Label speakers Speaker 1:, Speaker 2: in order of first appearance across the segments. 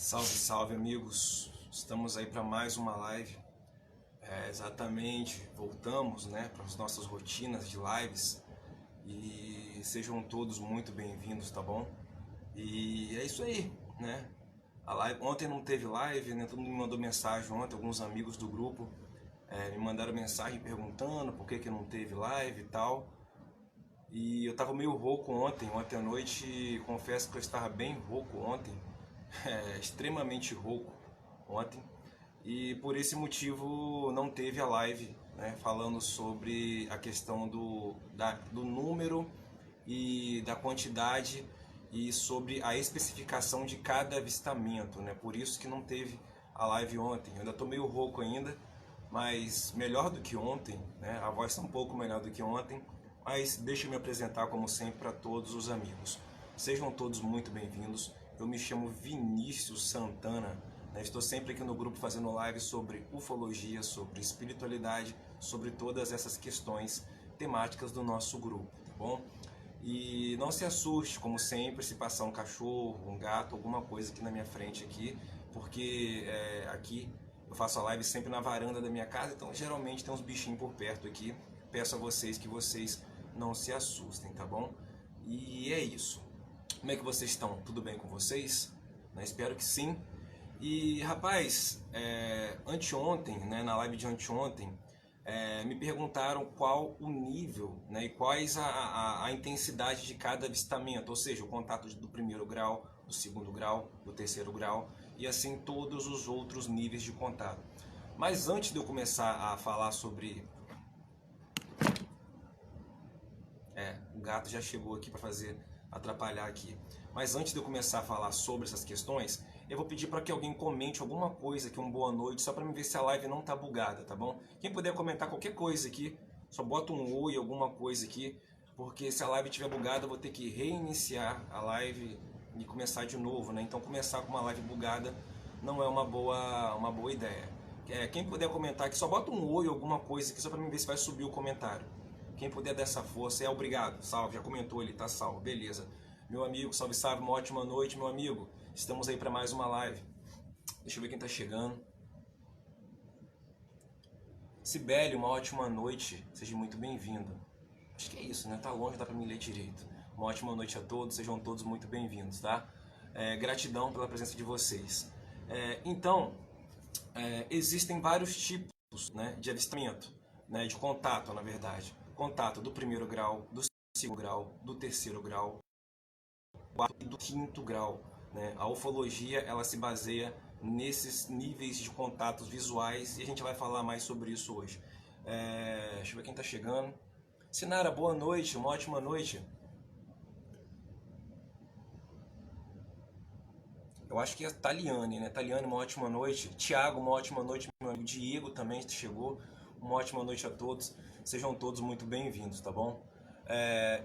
Speaker 1: Salve, salve amigos! Estamos aí para mais uma live. Exatamente, voltamos, para as nossas rotinas de lives e sejam todos muito bem-vindos, tá bom? E é isso aí, né? A live, ontem não teve live, né? Todo mundo me mandou mensagem ontem, alguns amigos do grupo me mandaram mensagem perguntando por que não teve live e tal. E eu tava meio rouco ontem à noite, confesso que eu estava bem rouco ontem. Extremamente rouco ontem e por esse motivo não teve a live, falando sobre a questão do número e da quantidade e sobre a especificação de cada avistamento, por isso que não teve a live ontem. Eu ainda estou meio rouco ainda, mas melhor do que ontem, a voz está um pouco melhor do que ontem, mas deixa eu me apresentar como sempre para todos os amigos. Sejam todos muito bem-vindos. Eu me chamo Vinícius Santana, estou sempre aqui no grupo fazendo live sobre ufologia, sobre espiritualidade, sobre todas essas questões temáticas do nosso grupo, tá bom? E não se assuste, como sempre, se passar um cachorro, um gato, alguma coisa aqui na minha frente aqui, porque aqui eu faço a live sempre na varanda da minha casa, então geralmente tem uns bichinhos por perto aqui. Peço a vocês que vocês não se assustem, tá bom? E é isso. Como é que vocês estão? Tudo bem com vocês? Espero que sim. E rapaz, anteontem, na live de anteontem, me perguntaram qual o nível, e quais a intensidade de cada avistamento, ou seja, o contato do primeiro grau, do segundo grau, do terceiro grau e assim todos os outros níveis de contato. Mas antes de eu começar a falar sobre... o gato já chegou aqui para atrapalhar aqui. Mas antes de eu começar a falar sobre essas questões, eu vou pedir para que alguém comente alguma coisa aqui, um boa noite, só para me ver se a live não tá bugada, tá bom? Quem puder comentar qualquer coisa aqui, só bota um oi, alguma coisa aqui, porque se a live estiver bugada, eu vou ter que reiniciar a live e começar de novo, Então começar com uma live bugada não é uma boa ideia. Quem puder comentar aqui, só bota um oi, alguma coisa aqui, só para me ver se vai subir o comentário. Quem puder dar essa força, obrigado. Salve, já comentou ele, tá salvo, beleza. Meu amigo, salve, salve, uma ótima noite, meu amigo. Estamos aí para mais uma live. Deixa eu ver quem tá chegando. Sibeli, uma ótima noite, seja muito bem-vindo. Acho que é isso, tá longe, dá para me ler direito. Uma ótima noite a todos, sejam todos muito bem-vindos, tá? Gratidão pela presença de vocês. Então, existem vários tipos, de avistamento, de contato, na verdade. Contato do primeiro grau, do segundo grau, do terceiro grau, do quarto e do quinto grau. A ufologia ela se baseia nesses níveis de contatos visuais e a gente vai falar mais sobre isso hoje. Deixa eu ver quem está chegando. Sinara, boa noite, uma ótima noite. Eu acho que é Taliane, Taliane, uma ótima noite. Tiago, uma ótima noite, meu amigo. Diego também chegou. Uma ótima noite a todos. Sejam todos muito bem-vindos, tá bom?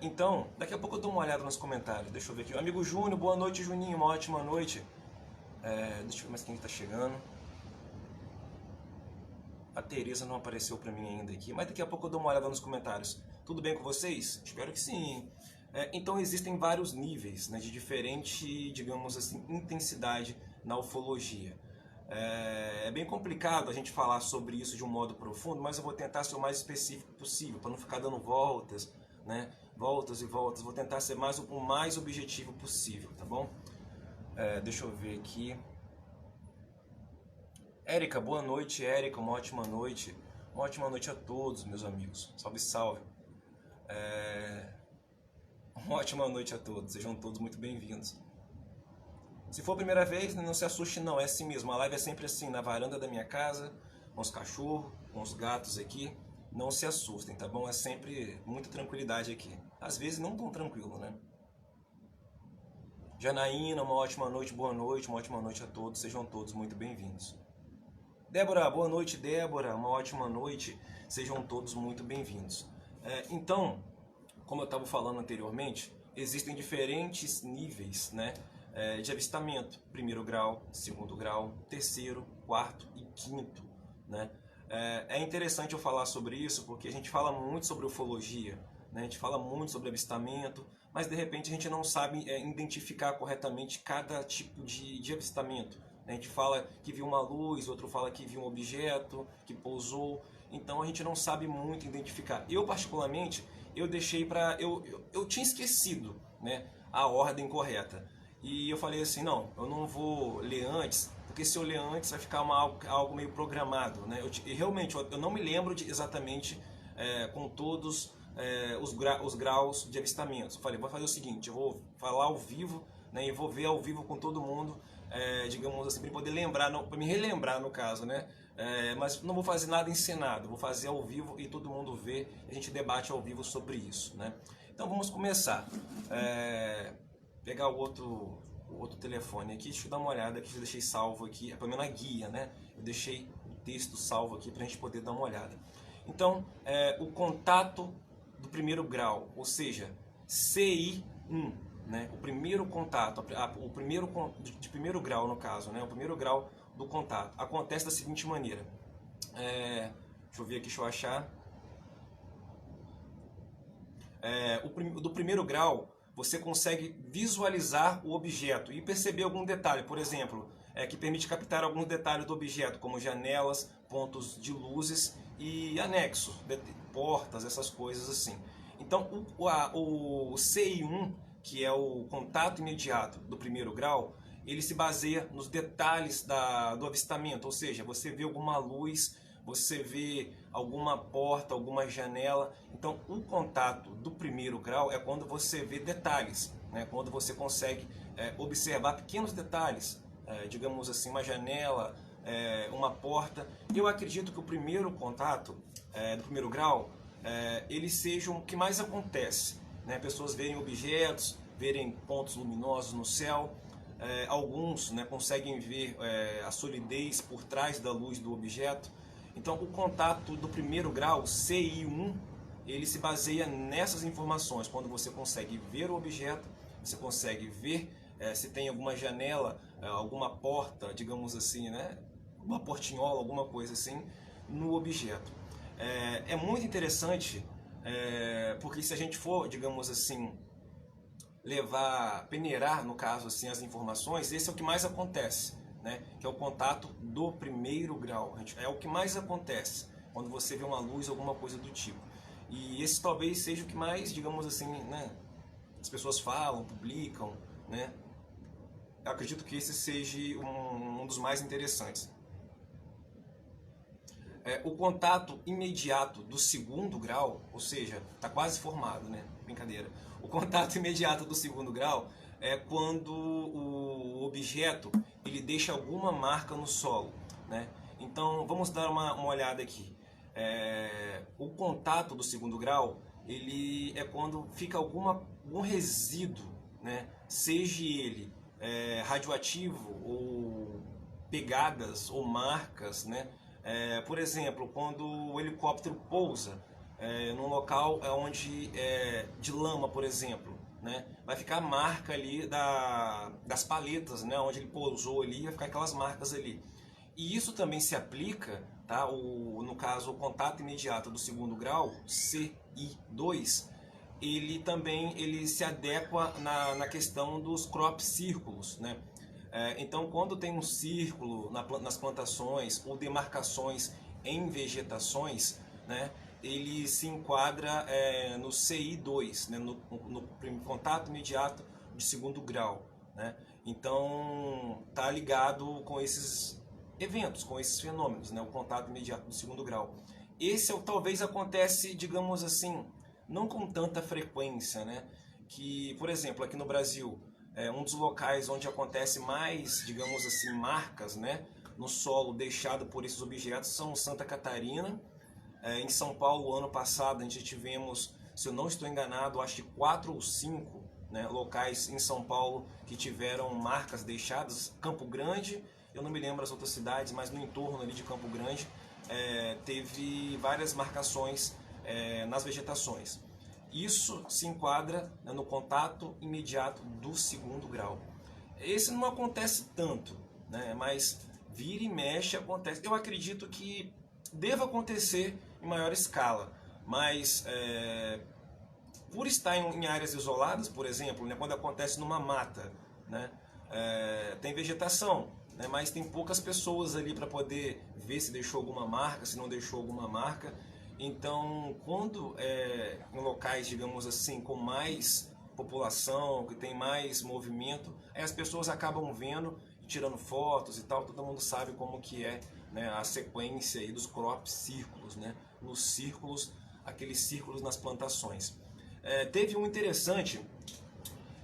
Speaker 1: Então, daqui a pouco eu dou uma olhada nos comentários. Deixa eu ver aqui. O amigo Júnior, boa noite, Juninho. Uma ótima noite. Deixa eu ver mais quem está chegando. A Tereza não apareceu para mim ainda aqui, mas daqui a pouco eu dou uma olhada nos comentários. Tudo bem com vocês? Espero que sim. Então existem vários níveis, de diferente, digamos assim, intensidade na ufologia. É bem complicado a gente falar sobre isso de um modo profundo, mas eu vou tentar ser o mais específico possível, para não ficar dando voltas, voltas e voltas. Vou tentar ser o mais objetivo possível, tá bom? Deixa eu ver aqui. Érica, boa noite, Érica, uma ótima noite. Uma ótima noite a todos, meus amigos. Salve, salve. Uma ótima noite a todos, sejam todos muito bem-vindos. Se for a primeira vez, não se assuste não, é assim mesmo. A live é sempre assim, na varanda da minha casa, com os cachorros, com os gatos aqui. Não se assustem, tá bom? É sempre muita tranquilidade aqui. Às vezes não tão tranquilo, Janaína, uma ótima noite, boa noite, uma ótima noite a todos, sejam todos muito bem-vindos. Débora, boa noite, Débora, uma ótima noite, sejam todos muito bem-vindos. Então, como eu estava falando anteriormente, existem diferentes níveis, de avistamento, primeiro grau, segundo grau, terceiro, quarto e quinto, É interessante eu falar sobre isso porque a gente fala muito sobre ufologia, né? A gente fala muito sobre avistamento, mas de repente a gente não sabe identificar corretamente cada tipo de avistamento. A gente fala que viu uma luz, outro fala que viu um objeto, que pousou, então a gente não sabe muito identificar. Eu particularmente, eu deixei para... Eu tinha esquecido, né, a ordem correta. E eu falei assim, não, eu não vou ler antes, porque se eu ler antes vai ficar algo meio programado, né? E realmente, eu não me lembro exatamente com todos os graus de avistamento. Eu falei, vou fazer o seguinte, eu vou falar ao vivo, né, e vou ver ao vivo com todo mundo, digamos assim, para poder lembrar, para me relembrar no caso, né? Mas não vou fazer nada encenado, vou fazer ao vivo e todo mundo vê, a gente debate ao vivo sobre isso, né? Então vamos começar. Pegar o outro telefone aqui, deixa eu dar uma olhada aqui, eu deixei salvo aqui, pelo menos na guia, né? Eu deixei o texto salvo aqui para a gente poder dar uma olhada. Então, o contato do primeiro grau, ou seja, CI1, né? O primeiro contato, o primeiro de primeiro grau no caso, né? O primeiro grau do contato acontece da seguinte maneira. Deixa eu ver aqui, deixa eu achar. Do primeiro grau, você consegue visualizar o objeto e perceber algum detalhe, por exemplo, que permite captar alguns detalhes do objeto, como janelas, pontos de luzes e anexos, portas, essas coisas assim. Então, o CI1, que é o contato imediato do primeiro grau, ele se baseia nos detalhes do avistamento, ou seja, você vê alguma luz, você vê alguma porta, alguma janela. Então, o contato do primeiro grau é quando você vê detalhes, né? Quando você consegue observar pequenos detalhes, digamos assim, uma janela, uma porta. Eu acredito que o primeiro contato do primeiro grau, ele seja o que mais acontece, né? Pessoas verem objetos, verem pontos luminosos no céu. Alguns, né, conseguem ver a solidez por trás da luz do objeto. Então, o contato do primeiro grau, CI1, ele se baseia nessas informações. Quando você consegue ver o objeto, você consegue ver se tem alguma janela, alguma porta, digamos assim, né? Uma portinhola, alguma coisa assim, no objeto. É muito interessante, porque se a gente for, digamos assim, peneirar, no caso, assim, as informações, esse é o que mais acontece, né? Que é o contato do primeiro grau. É o que mais acontece quando você vê uma luz, alguma coisa do tipo. E esse talvez seja o que mais, digamos assim, né, as pessoas falam, publicam, né? Eu acredito que esse seja um dos mais interessantes. O contato imediato do segundo grau, ou seja, está quase formado, né? Brincadeira. O contato imediato do segundo grau é quando o objeto ele deixa alguma marca no solo, né? Então vamos dar uma olhada aqui. O contato do segundo grau ele é quando fica algum resíduo, né? Seja ele radioativo ou pegadas ou marcas, né? Por exemplo, quando o helicóptero pousa num local onde de lama, por exemplo, né? Vai ficar a marca ali das paletas, né? Onde ele pousou ali, vai ficar aquelas marcas ali. E isso também se aplica, tá? No caso, o contato imediato do segundo grau, CI2, ele se adequa na questão dos crop círculos, né? Então, quando tem um círculo nas plantações ou demarcações em vegetações, né, ele se enquadra no CI2, né, no contato imediato de segundo grau, né? Então, está ligado com esses eventos, com esses fenômenos, né, o contato imediato do segundo grau. Esse talvez acontece, digamos assim, não com tanta frequência, né? Que, por exemplo, aqui no Brasil, um dos locais onde acontece mais, digamos assim, marcas, né, no solo deixado por esses objetos são Santa Catarina. Em São Paulo, ano passado, a gente tivemos, se eu não estou enganado, acho que 4 ou 5, né, locais em São Paulo que tiveram marcas deixadas. Campo Grande, eu não me lembro as outras cidades, mas no entorno ali de Campo Grande teve várias marcações nas vegetações. Isso se enquadra, né, no contato imediato do segundo grau. Esse não acontece tanto, né, mas vira e mexe acontece. Eu acredito que deva acontecer em maior escala, mas por estar em áreas isoladas, por exemplo, né, quando acontece numa mata, né, tem vegetação, né, mas tem poucas pessoas ali para poder ver se deixou alguma marca, se não deixou alguma marca. Então, quando em locais, digamos assim, com mais população, que tem mais movimento, aí as pessoas acabam vendo, tirando fotos e tal. Todo mundo sabe como que é, né, a sequência aí dos crop círculos, né, nos círculos, aqueles círculos nas plantações. Teve um interessante,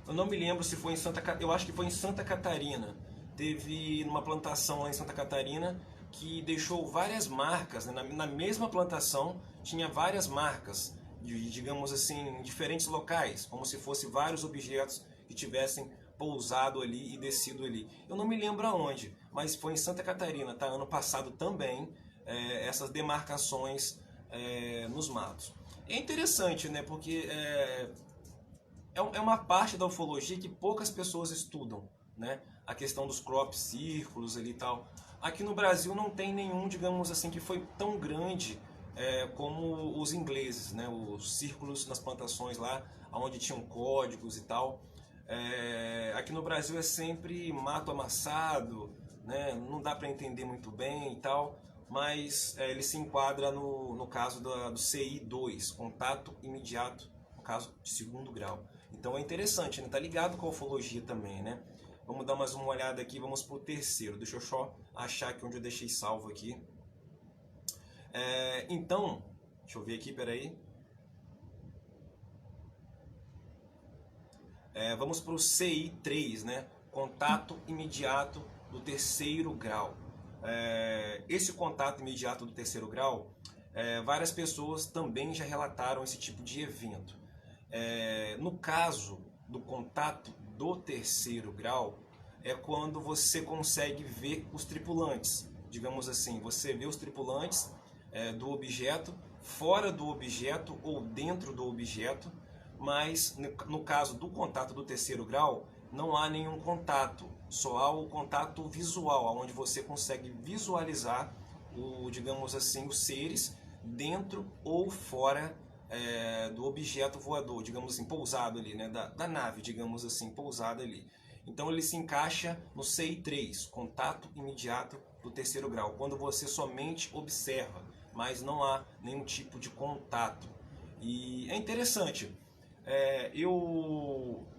Speaker 1: eu não me lembro se foi em eu acho que foi em Santa Catarina. Teve uma plantação lá em Santa Catarina que deixou várias marcas, né? Na mesma plantação tinha várias marcas, digamos assim, em diferentes locais, como se fosse vários objetos que tivessem pousado ali e descido ali. Eu não me lembro aonde, mas foi em Santa Catarina, tá? Ano passado também, essas demarcações nos matos. É interessante, né? Porque é uma parte da ufologia que poucas pessoas estudam, né? A questão dos crop círculos ali e tal. Aqui no Brasil não tem nenhum, digamos assim, que foi tão grande como os ingleses, né? Os círculos nas plantações lá, onde tinham códigos e tal. Aqui no Brasil é sempre mato amassado, né? Não dá para entender muito bem e tal, mas ele se enquadra no caso do CI2, contato imediato, no caso de segundo grau. Então é interessante, né? Tá ligado com a ufologia também, né? Vamos dar mais uma olhada aqui, vamos pro terceiro. Deixa eu só achar aqui onde eu deixei salvo aqui. Então, deixa eu ver aqui, peraí. Vamos pro CI3, né? Contato imediato do terceiro grau. Esse contato imediato do terceiro grau, várias pessoas também já relataram esse tipo de evento. No caso do contato do terceiro grau, é quando você consegue ver os tripulantes. Digamos assim, você vê os tripulantes do objeto, fora do objeto ou dentro do objeto, mas no caso do contato do terceiro grau, não há nenhum contato, só há o contato visual, onde você consegue visualizar, digamos assim, os seres dentro ou fora do objeto voador, digamos assim, pousado ali, né, da nave, digamos assim, pousada ali. Então ele se encaixa no CI3, contato imediato do terceiro grau, quando você somente observa, mas não há nenhum tipo de contato. E é interessante,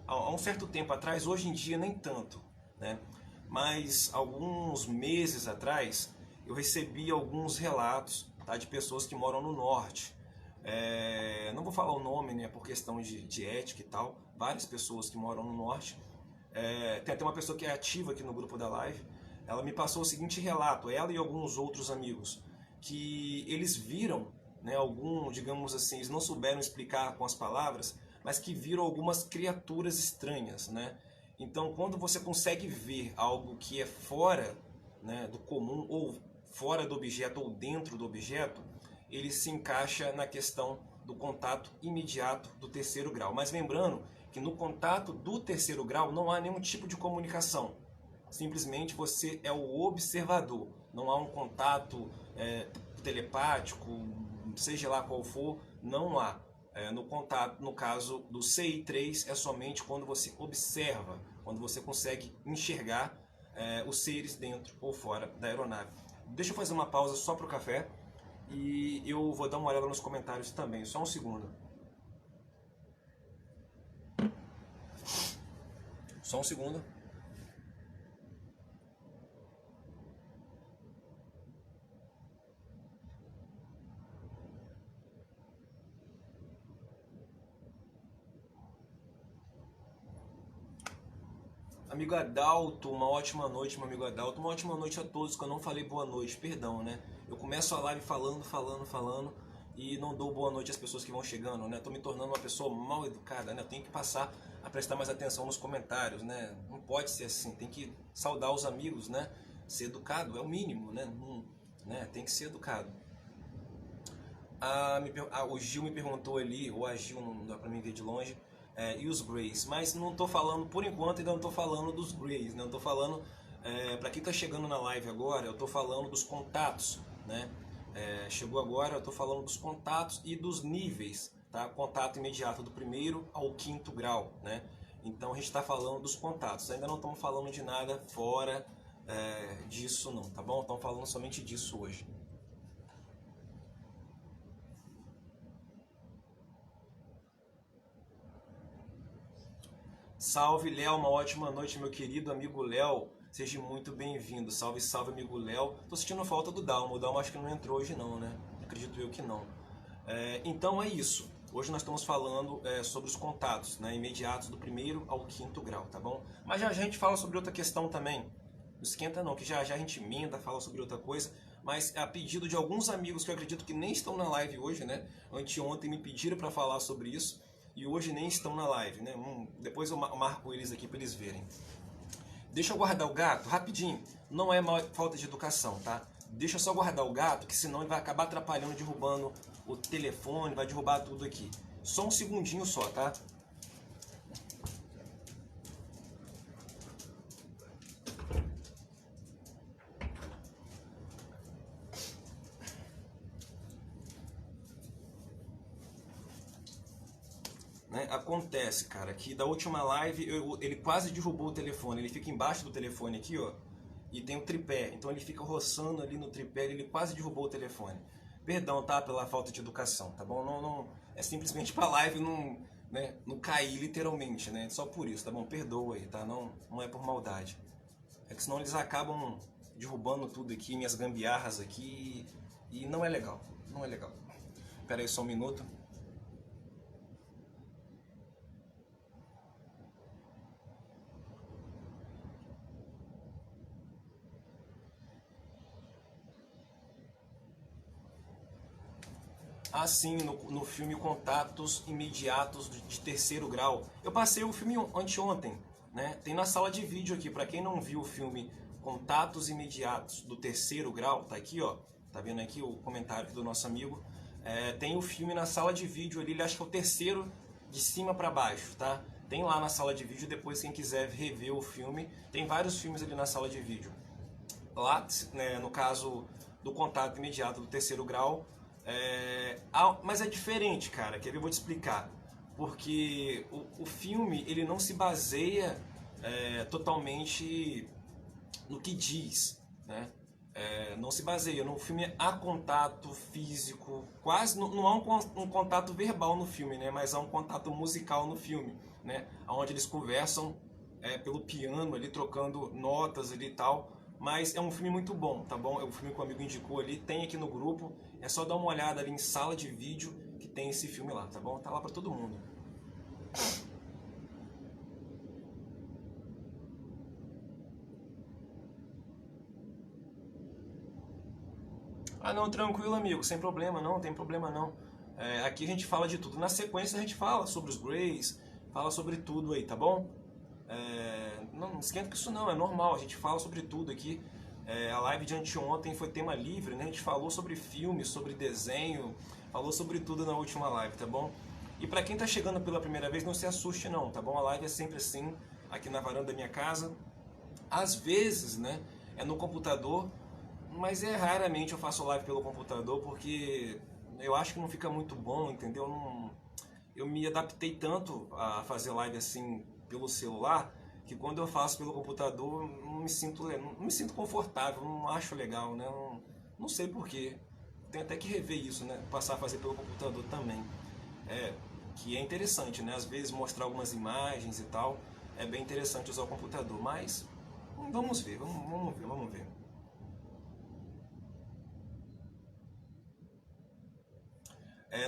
Speaker 1: há um certo tempo atrás, hoje em dia nem tanto, né, mas alguns meses atrás eu recebi alguns relatos, tá, de pessoas que moram no norte. Não vou falar o nome, né, por questão de ética e tal, várias pessoas que moram no norte. Tem até uma pessoa que é ativa aqui no grupo da live, ela me passou o seguinte relato, ela e alguns outros amigos, que eles viram, né, digamos assim, eles não souberam explicar com as palavras, mas que viram algumas criaturas estranhas, né? Então, quando você consegue ver algo que é fora, né, do comum, ou fora do objeto, ou dentro do objeto, ele se encaixa na questão do contato imediato do terceiro grau. Mas lembrando que no contato do terceiro grau não há nenhum tipo de comunicação. Simplesmente você é o observador. Não há um contato telepático, seja lá qual for, não há. No contato, no caso do CI3, é somente quando você observa, quando você consegue enxergar os seres dentro ou fora da aeronave. Deixa eu fazer uma pausa só para o café e eu vou dar uma olhada nos comentários também, só um segundo. Só um segundo. Amigo Adalto, uma ótima noite, meu amigo Adalto. Uma ótima noite a todos, que eu não falei boa noite, perdão, né? Eu começo a live falando e não dou boa noite às pessoas que vão chegando, né? Tô me tornando uma pessoa mal educada, né? Eu tenho que passar a prestar mais atenção nos comentários, né? Não pode ser assim, tem que saudar os amigos, né? Ser educado é o mínimo, né? Tem que ser educado. O Gil me perguntou ali, ou a Gil, não dá pra mim ver de longe, e os Greys, mas não estou falando, por enquanto ainda não estou falando dos Greys, né? Eu estou falando, para quem está chegando na live agora, eu estou falando dos contatos, né? Chegou agora, eu estou falando dos contatos e dos níveis tá? Contato imediato do primeiro ao quinto grau, né? Então a gente está falando dos contatos, ainda não estamos falando de nada fora disso não, tá bom? Estamos falando somente disso hoje. Salve, Léo, uma ótima noite, meu querido amigo Léo. Seja muito bem-vindo. Salve, salve, amigo Léo. Tô sentindo falta do Dalmo. O Dalmo acho que não entrou hoje não, né? Acredito eu que não. Então é isso. Hoje nós estamos falando sobre os contatos, né, imediatos do primeiro ao quinto grau, tá bom? Mas já a gente fala sobre outra questão também. Não esquenta não, que já a gente emenda, fala sobre outra coisa. Mas a pedido de alguns amigos que eu acredito que nem estão na live hoje, né? Anteontem me pediram para falar sobre isso. E hoje nem estão na live, né? Depois eu marco eles aqui para eles verem. Deixa eu guardar o gato, rapidinho. Não é falta de educação, tá? Deixa eu só guardar o gato, que senão ele vai acabar atrapalhando, derrubando o telefone, vai derrubar tudo aqui. Só um segundinho só, tá? Né? Acontece, cara, que da última live ele quase derrubou o telefone. Ele fica embaixo do telefone aqui, ó, e tem o tripé. Então ele fica roçando ali no tripé, ele quase derrubou o telefone. Perdão, tá? Pela falta de educação, tá bom? Não, é simplesmente pra live não cair literalmente, né? Só por isso, tá bom? Perdoa aí, tá? Não é por maldade. É que senão eles acabam derrubando tudo aqui, minhas gambiarras aqui, e não é legal. Não é legal. Pera aí só um minuto. Assim, no filme Contatos Imediatos de Terceiro Grau. Eu passei o filme anteontem, né? Tem na sala de vídeo aqui, para quem não viu o filme Contatos Imediatos do Terceiro Grau, tá aqui, ó. Tá vendo aqui o comentário do nosso amigo? Tem o filme na sala de vídeo ali, ele acha que é o terceiro de cima para baixo, tá? Tem lá na sala de vídeo, depois quem quiser rever o filme, tem vários filmes ali na sala de vídeo. Lá, né, no caso do Contato Imediato do Terceiro Grau, mas é diferente, cara, que eu vou te explicar. Porque o filme ele não se baseia totalmente no que diz, né? Não se baseia. No filme há contato físico, quase não há um contato verbal no filme, né? Mas há um contato musical no filme, né? Onde eles conversam pelo piano ali, trocando notas ali e tal. Mas é um filme muito bom, tá bom? É um filme que o amigo indicou ali, tem aqui no grupo. É só dar uma olhada ali em sala de vídeo que tem esse filme lá, tá bom? Tá lá pra todo mundo. Ah, não, tranquilo, amigo, sem problema, não tem problema não. Aqui a gente fala de tudo. Na sequência a gente fala sobre os Greys, fala sobre tudo aí, tá bom? Não esquenta com isso não, é normal, a gente fala sobre tudo aqui. A live de anteontem foi tema livre, né? A gente falou sobre filme, sobre desenho, falou sobre tudo na última live, tá bom? E pra quem tá chegando pela primeira vez, não se assuste não, tá bom? A live é sempre assim, aqui na varanda da minha casa. Às vezes, né, é no computador, mas raramente eu faço live pelo computador, porque eu acho que não fica muito bom, entendeu? Eu me adaptei tanto a fazer live assim pelo celular, que quando eu faço pelo computador não me sinto confortável, não acho legal, né? Não sei porquê. Tenho até que rever isso, né? Passar a fazer pelo computador também. Que é interessante, né? Às vezes mostrar algumas imagens e tal, é bem interessante usar o computador, mas vamos ver, vamos ver.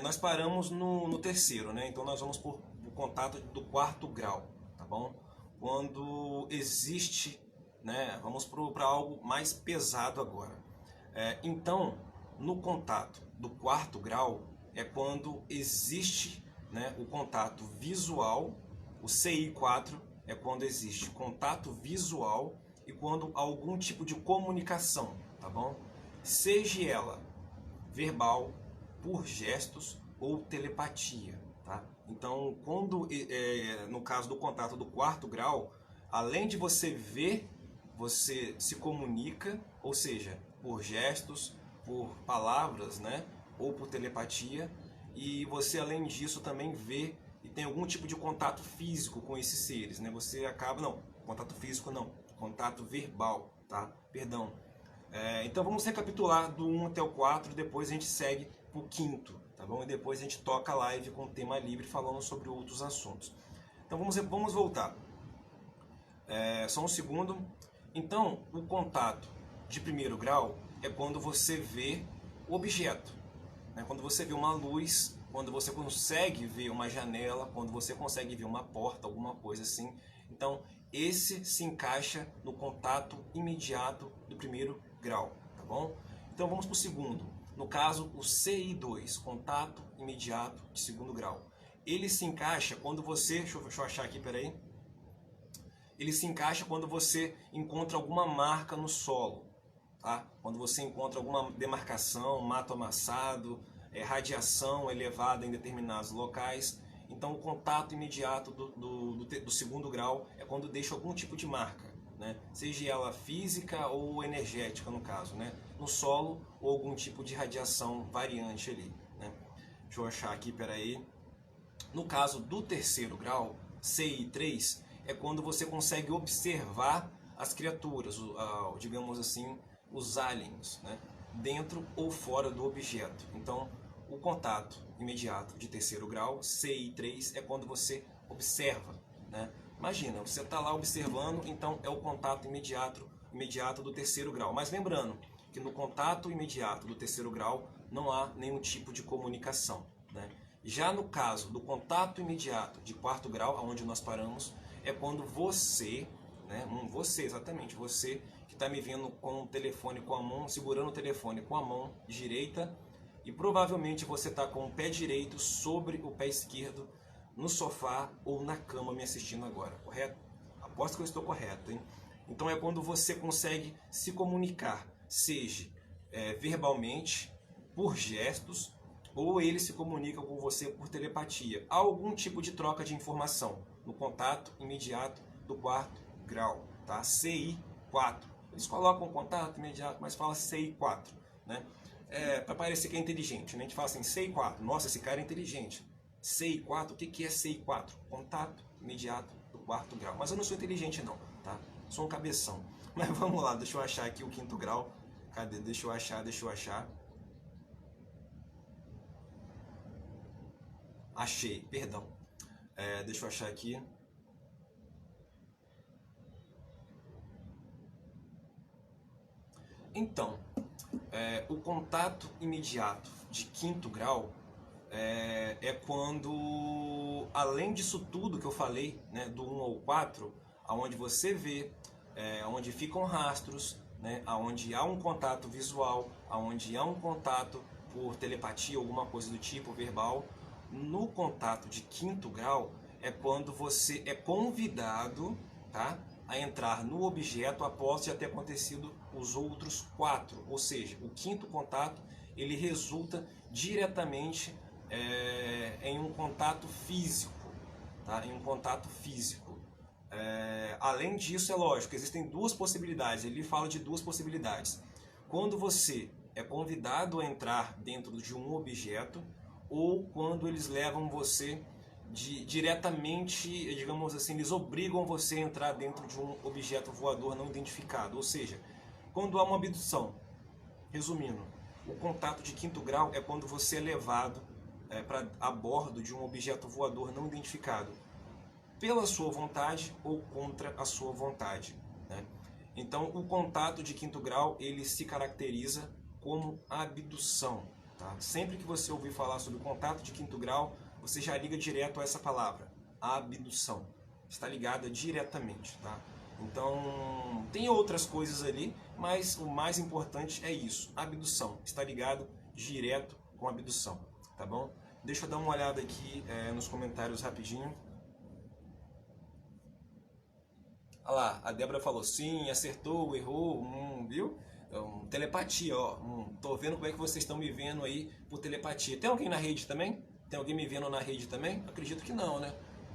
Speaker 1: Nós paramos no terceiro, né? Então nós vamos por o contato do quarto grau, tá bom? Quando existe, né? Vamos para algo mais pesado agora. Então, no contato do quarto grau é quando existe, né, o contato visual. O CI4 é quando existe contato visual e quando há algum tipo de comunicação, tá bom? Seja ela verbal, por gestos ou telepatia, tá? Então, quando no caso do contato do quarto grau, além de você ver, você se comunica, ou seja, por gestos, por palavras, né, ou por telepatia, e você, além disso, também vê e tem algum tipo de contato físico com esses seres, né? Você acaba, não, contato físico não, contato verbal, tá? Perdão. Então vamos recapitular do 1 até o 4, depois a gente segue pro 5º, tá bom? E depois a gente toca a live com tema livre falando sobre outros assuntos. Então vamos voltar. Só um segundo. Então, o contato de primeiro grau é quando você vê o objeto, né? Quando você vê uma luz, quando você consegue ver uma janela, quando você consegue ver uma porta, alguma coisa assim. Então, esse se encaixa no contato imediato do primeiro grau, tá bom? Então vamos para o segundo. No caso, o CI2, contato imediato de segundo grau. Ele se encaixa quando você... Deixa eu achar aqui, peraí. Ele se encaixa quando você encontra alguma marca no solo, tá? Quando você encontra alguma demarcação, mato amassado, radiação elevada em determinados locais. Então o contato imediato do segundo grau é quando deixa algum tipo de marca, né? Seja ela física ou energética no caso, né? No solo ou algum tipo de radiação variante ali, né? Deixa eu achar aqui, peraí. No caso do terceiro grau, CI3, é quando você consegue observar as criaturas, digamos assim, os aliens, né? Dentro ou fora do objeto. Então, o contato imediato de terceiro grau, CI3, é quando você observa, né? Imagina, você está lá observando, então é o contato imediato do terceiro grau. Mas lembrando que no contato imediato do terceiro grau não há nenhum tipo de comunicação, né? Já no caso do contato imediato de quarto grau, onde nós paramos, é quando você, né, você exatamente, você que está me vendo com o telefone com a mão, segurando o telefone com a mão direita, e provavelmente você está com o pé direito sobre o pé esquerdo no sofá ou na cama me assistindo agora, correto? Aposto que eu estou correto, hein? Então é quando você consegue se comunicar, seja verbalmente, por gestos, ou eles se comunicam com você por telepatia. Há algum tipo de troca de informação no contato imediato do quarto grau, tá? CI4. Eles colocam contato imediato, mas fala CI4, né? Para parecer que é inteligente, né? A gente fala assim, CI4, nossa, esse cara é inteligente. CI4, o que é CI4? Contato imediato do quarto grau. Mas eu não sou inteligente não, tá? Sou um cabeção. Mas vamos lá, deixa eu achar aqui o 5º grau. Cadê? Deixa eu achar. Achei, perdão. Deixa eu achar aqui. Então, o contato imediato de 5º grau é quando, além disso tudo que eu falei, né, do 1 ao 4, aonde você vê, onde ficam rastros, né, aonde há um contato visual, aonde há um contato por telepatia, alguma coisa do tipo, verbal. No contato de 5º grau é quando você é convidado, tá, a entrar no objeto após já ter acontecido os outros 4. Ou seja, o 5º contato ele resulta diretamente em um contato físico, tá? Em um contato físico. Além disso, é lógico, existem duas possibilidades. Ele fala de duas possibilidades. Quando você é convidado a entrar dentro de um objeto, ou quando eles levam você diretamente, digamos assim, eles obrigam você a entrar dentro de um objeto voador não identificado. Ou seja, quando há uma abdução. Resumindo, o contato de 5º grau é quando você é levado a bordo de um objeto voador não identificado, pela sua vontade ou contra a sua vontade, né? Então, o contato de 5º grau ele se caracteriza como abdução. Tá? Sempre que você ouvir falar sobre o contato de 5º grau, você já liga direto a essa palavra, abdução. Está ligada diretamente, tá? Então, tem outras coisas ali, mas o mais importante é isso, abdução. Está ligado direto com abdução, tá bom? Deixa eu dar uma olhada aqui nos comentários rapidinho. Olha lá, a Débora falou sim, acertou, errou, viu? Então, telepatia, ó. Tô vendo como é que vocês estão me vendo aí por telepatia. Tem alguém na rede também? Tem alguém me vendo na rede também? Acredito que não, né?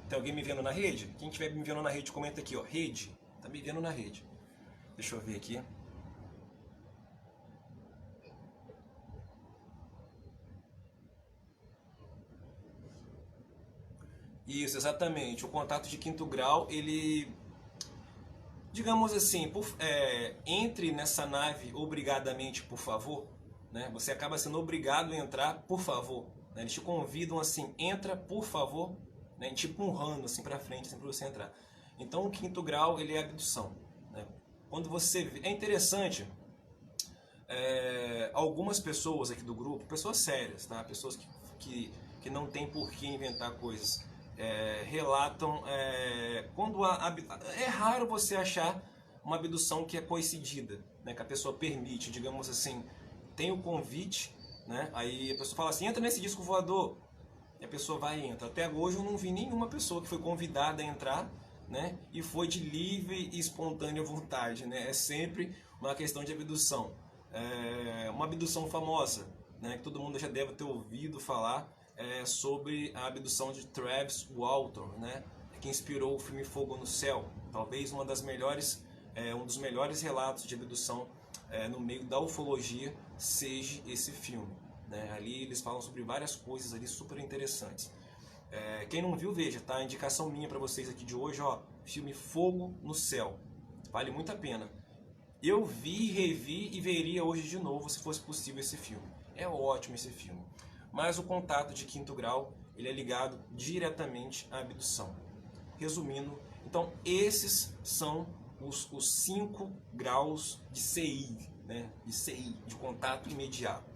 Speaker 1: Tem alguém me vendo na rede? Quem estiver me vendo na rede, comenta aqui, ó. Rede. Tá me vendo na rede. Deixa eu ver aqui. Isso, exatamente. O contato de quinto grau, ele, digamos assim, entre nessa nave obrigadamente, por favor, né? Você acaba sendo obrigado a entrar, por favor. Né? Eles te convidam assim, entra, por favor, né? Tipo empurrando assim para frente, assim, para você entrar. Então o quinto grau, ele é abdução. Né? Quando você vê... É interessante, algumas pessoas aqui do grupo, pessoas sérias, tá? Pessoas que não tem por que inventar coisas, relatam quando é raro você achar uma abdução que é coincidida, né? Que a pessoa permite, digamos assim, tem o convite, né? Aí a pessoa fala assim, entra nesse disco voador, e a pessoa vai e entra. Até hoje eu não vi nenhuma pessoa que foi convidada a entrar, né? E foi de livre e espontânea vontade, né? É sempre uma questão de abdução. Uma abdução famosa, né? Que todo mundo já deve ter ouvido falar, sobre a abdução de Travis Walton, né? Que inspirou o filme Fogo no Céu. Talvez um dos melhores relatos de abdução no meio da ufologia seja esse filme. Né? Ali eles falam sobre várias coisas ali super interessantes. Quem não viu, veja, tá? A indicação minha para vocês aqui de hoje, ó, filme Fogo no Céu. Vale muito a pena. Eu vi, revi e veria hoje de novo se fosse possível esse filme. É ótimo esse filme. Mas o contato de quinto grau, ele é ligado diretamente à abdução. Resumindo, então esses são os 5 graus de CI, né? De CI, de contato imediato.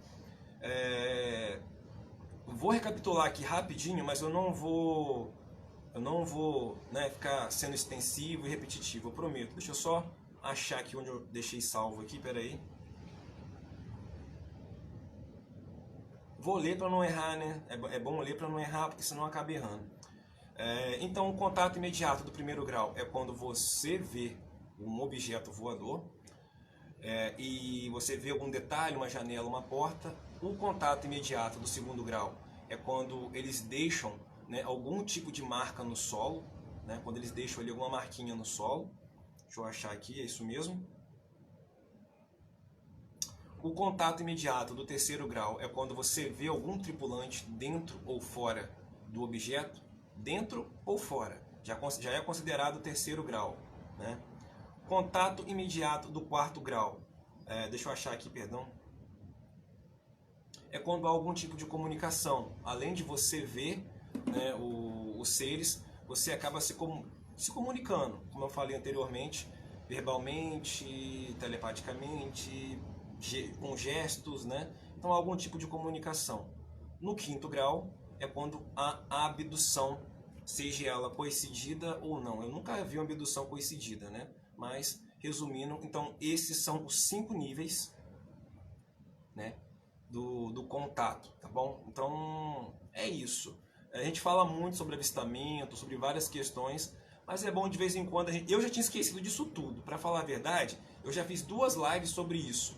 Speaker 1: Vou recapitular aqui rapidinho, mas eu não vou, né, ficar sendo extensivo e repetitivo, eu prometo. Deixa eu só achar aqui onde eu deixei salvo aqui, peraí. Vou ler para não errar, né? É bom ler para não errar, porque senão acaba errando. Então, o contato imediato do primeiro grau é quando você vê um objeto voador e você vê algum detalhe, uma janela, uma porta. O contato imediato do segundo grau é quando eles deixam, né, algum tipo de marca no solo, né? Quando eles deixam ali alguma marquinha no solo. Deixa eu achar aqui, é isso mesmo. O contato imediato do terceiro grau é quando você vê algum tripulante dentro ou fora do objeto, dentro ou fora, já é considerado o terceiro grau. Né? Contato imediato do quarto grau, deixa eu achar aqui, perdão, é quando há algum tipo de comunicação. Além de você ver, né, os seres, você acaba se comunicando, como eu falei anteriormente, verbalmente, telepaticamente, com gestos, né? Então algum tipo de comunicação. No quinto grau é quando a abdução, seja ela coincidida ou não. Eu nunca vi uma abdução coincidida, né? Mas resumindo, então esses são os 5 níveis, né, do contato, tá bom? Então é isso. A gente fala muito sobre avistamento, sobre várias questões, mas é bom de vez em quando eu já tinha esquecido disso tudo. Para falar a verdade, eu já fiz 2 lives sobre isso.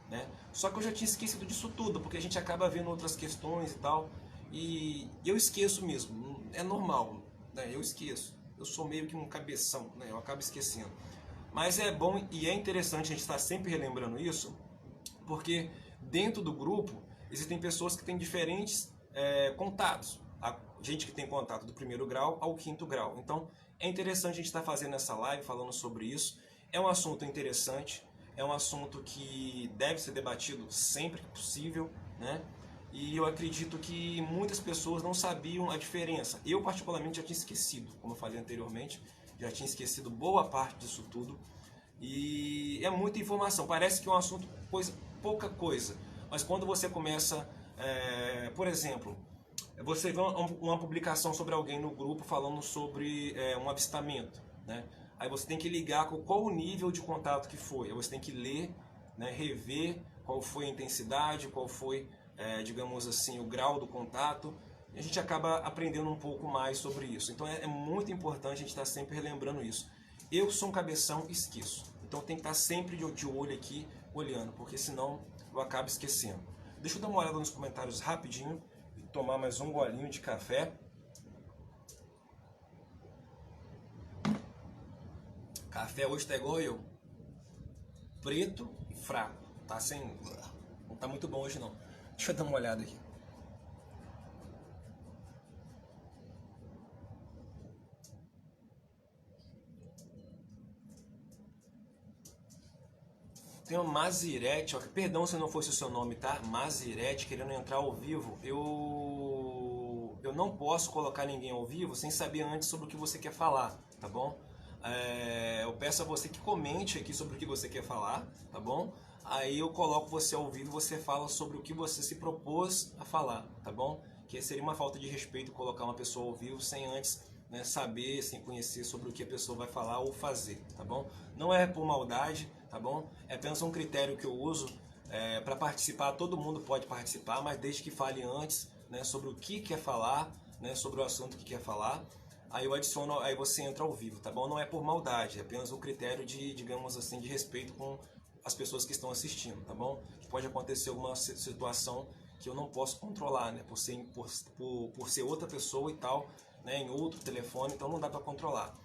Speaker 1: Né? Só que eu já tinha esquecido disso tudo, porque a gente acaba vendo outras questões e tal, e eu esqueço mesmo, é normal, né? Eu esqueço, eu sou meio que um cabeção, né? Eu acabo esquecendo. Mas é bom e é interessante a gente estar sempre relembrando isso, porque dentro do grupo existem pessoas que têm diferentes contatos. A gente que tem contato do primeiro grau ao quinto grau. Então é interessante a gente estar fazendo essa live falando sobre isso. É um assunto interessante. É um assunto que deve ser debatido sempre que possível, né? E eu acredito que muitas pessoas não sabiam a diferença. Eu, particularmente, já tinha esquecido, como eu falei anteriormente, já tinha esquecido boa parte disso tudo. E é muita informação, parece que é um assunto pouca coisa. Mas quando você começa, por exemplo, você vê uma publicação sobre alguém no grupo falando sobre um avistamento, né? Aí você tem que ligar com qual o nível de contato que foi. Aí você tem que ler, né, rever qual foi a intensidade, qual foi, digamos assim, o grau do contato. E a gente acaba aprendendo um pouco mais sobre isso. Então é muito importante a gente estar sempre relembrando isso. Eu sou um cabeção e esqueço. Então tem que estar sempre de olho aqui, olhando, porque senão eu acabo esquecendo. Deixa eu dar uma olhada nos comentários rapidinho e tomar mais um golinho de café. Café hoje tá igual eu, preto e fraco, tá sem, não tá muito bom hoje não. Deixa eu dar uma olhada aqui. Tem uma Mazirete, ó, perdão se não fosse o seu nome, tá? Mazirete querendo entrar ao vivo. Eu não posso colocar ninguém ao vivo sem saber antes sobre o que você quer falar, tá bom? Eu peço a você que comente aqui sobre o que você quer falar, tá bom? Aí eu coloco você ao vivo e você fala sobre o que você se propôs a falar, tá bom? Que seria uma falta de respeito colocar uma pessoa ao vivo sem antes, né, saber, sem conhecer sobre o que a pessoa vai falar ou fazer, tá bom? Não é por maldade, tá bom? É apenas um critério que eu uso para participar. Todo mundo pode participar, mas desde que fale antes, né, sobre o que quer falar, né, sobre o assunto que quer falar. Aí eu adiciono, aí você entra ao vivo, tá bom? Não é por maldade, é apenas um critério de, digamos assim, de respeito com as pessoas que estão assistindo, tá bom? Que pode acontecer alguma situação que eu não posso controlar, né? Por ser outra pessoa e tal, né? Em outro telefone, então não dá para controlar.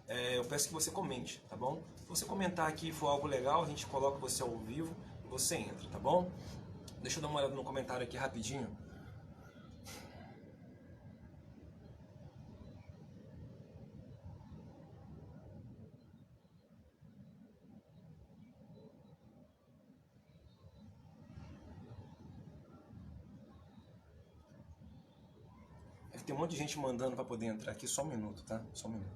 Speaker 1: Eu peço que você comente, tá bom? Se você comentar aqui e for algo legal, a gente coloca você ao vivo e você entra, tá bom? Deixa eu dar uma olhada no comentário aqui rapidinho. Tem um monte de gente mandando para poder entrar aqui, só um minuto, tá? Só um minuto.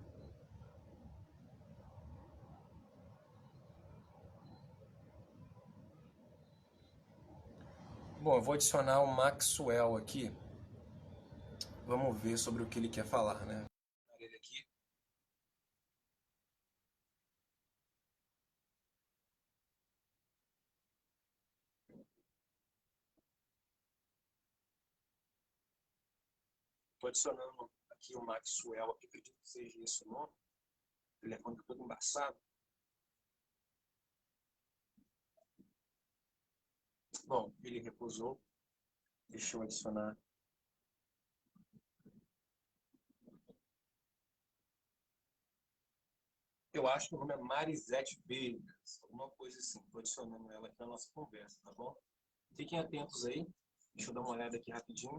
Speaker 1: Bom, eu vou adicionar o Maxwell aqui. Vamos ver sobre o que ele quer falar, né? Ele aqui. Estou adicionando aqui o Maxwell, acredito que seja esse o nome. O telefone está todo embaçado. Bom, ele recusou. Deixa eu adicionar. Eu acho que o nome é Marisete Vegas, alguma coisa assim. Estou adicionando ela aqui na nossa conversa, tá bom? Fiquem atentos aí. Deixa eu dar uma olhada aqui rapidinho.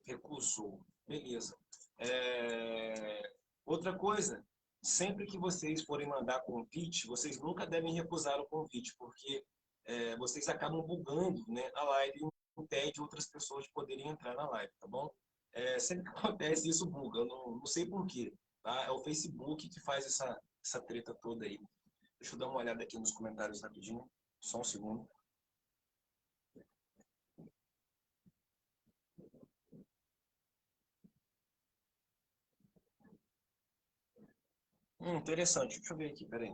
Speaker 1: Recusou. Beleza. Outra coisa, sempre que vocês forem mandar convite, vocês nunca devem recusar o convite, porque vocês acabam bugando, né, a live e impede outras pessoas de poderem entrar na live, tá bom? Sempre que acontece isso, buga. Eu não sei por quê, tá? É o Facebook que faz essa treta toda aí. Deixa eu dar uma olhada aqui nos comentários rapidinho. Só um segundo. Interessante. Deixa eu ver aqui, peraí.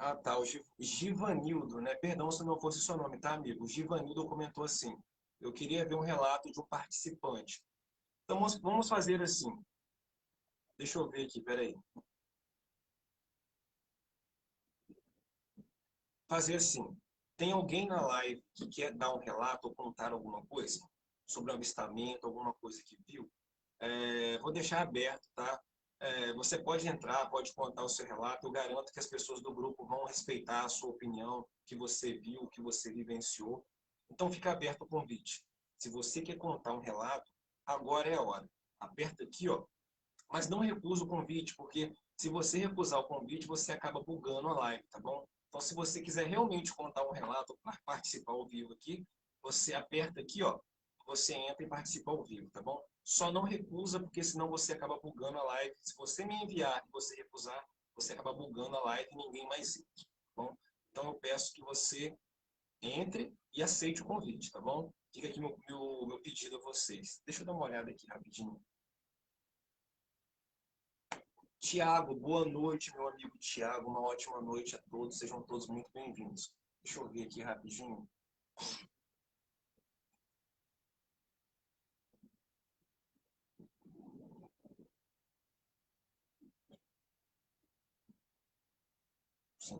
Speaker 1: Ah, tá. O Givanildo, né? Perdão se não fosse seu nome, tá, amigo? O Givanildo comentou assim: eu queria ver um relato de um participante. Então, vamos fazer assim. Deixa eu ver aqui, peraí. Fazer assim. Tem alguém na live que quer dar um relato ou contar alguma coisa sobre um avistamento, alguma coisa que viu? Vou deixar aberto, tá? Você pode entrar, pode contar o seu relato. Eu garanto que as pessoas do grupo vão respeitar a sua opinião, o que você viu, o que você vivenciou. Então fica aberto o convite. Se você quer contar um relato, agora é a hora. Aperta aqui, ó. Mas não recusa o convite, porque se você recusar o convite, você acaba bugando a live, tá bom? Então, se você quiser realmente contar um relato para participar ao vivo aqui, você aperta aqui, ó, você entra e participa ao vivo, tá bom? Só não recusa, porque senão você acaba bugando a live. Se você me enviar e você recusar, você acaba bugando a live e ninguém mais entra, tá bom? Então, eu peço que você entre e aceite o convite, tá bom? Fica aqui meu pedido a vocês. Deixa eu dar uma olhada aqui rapidinho. Tiago, boa noite, meu amigo Tiago. Uma ótima noite a todos. Sejam todos muito bem-vindos. Deixa eu ver aqui rapidinho. Sim.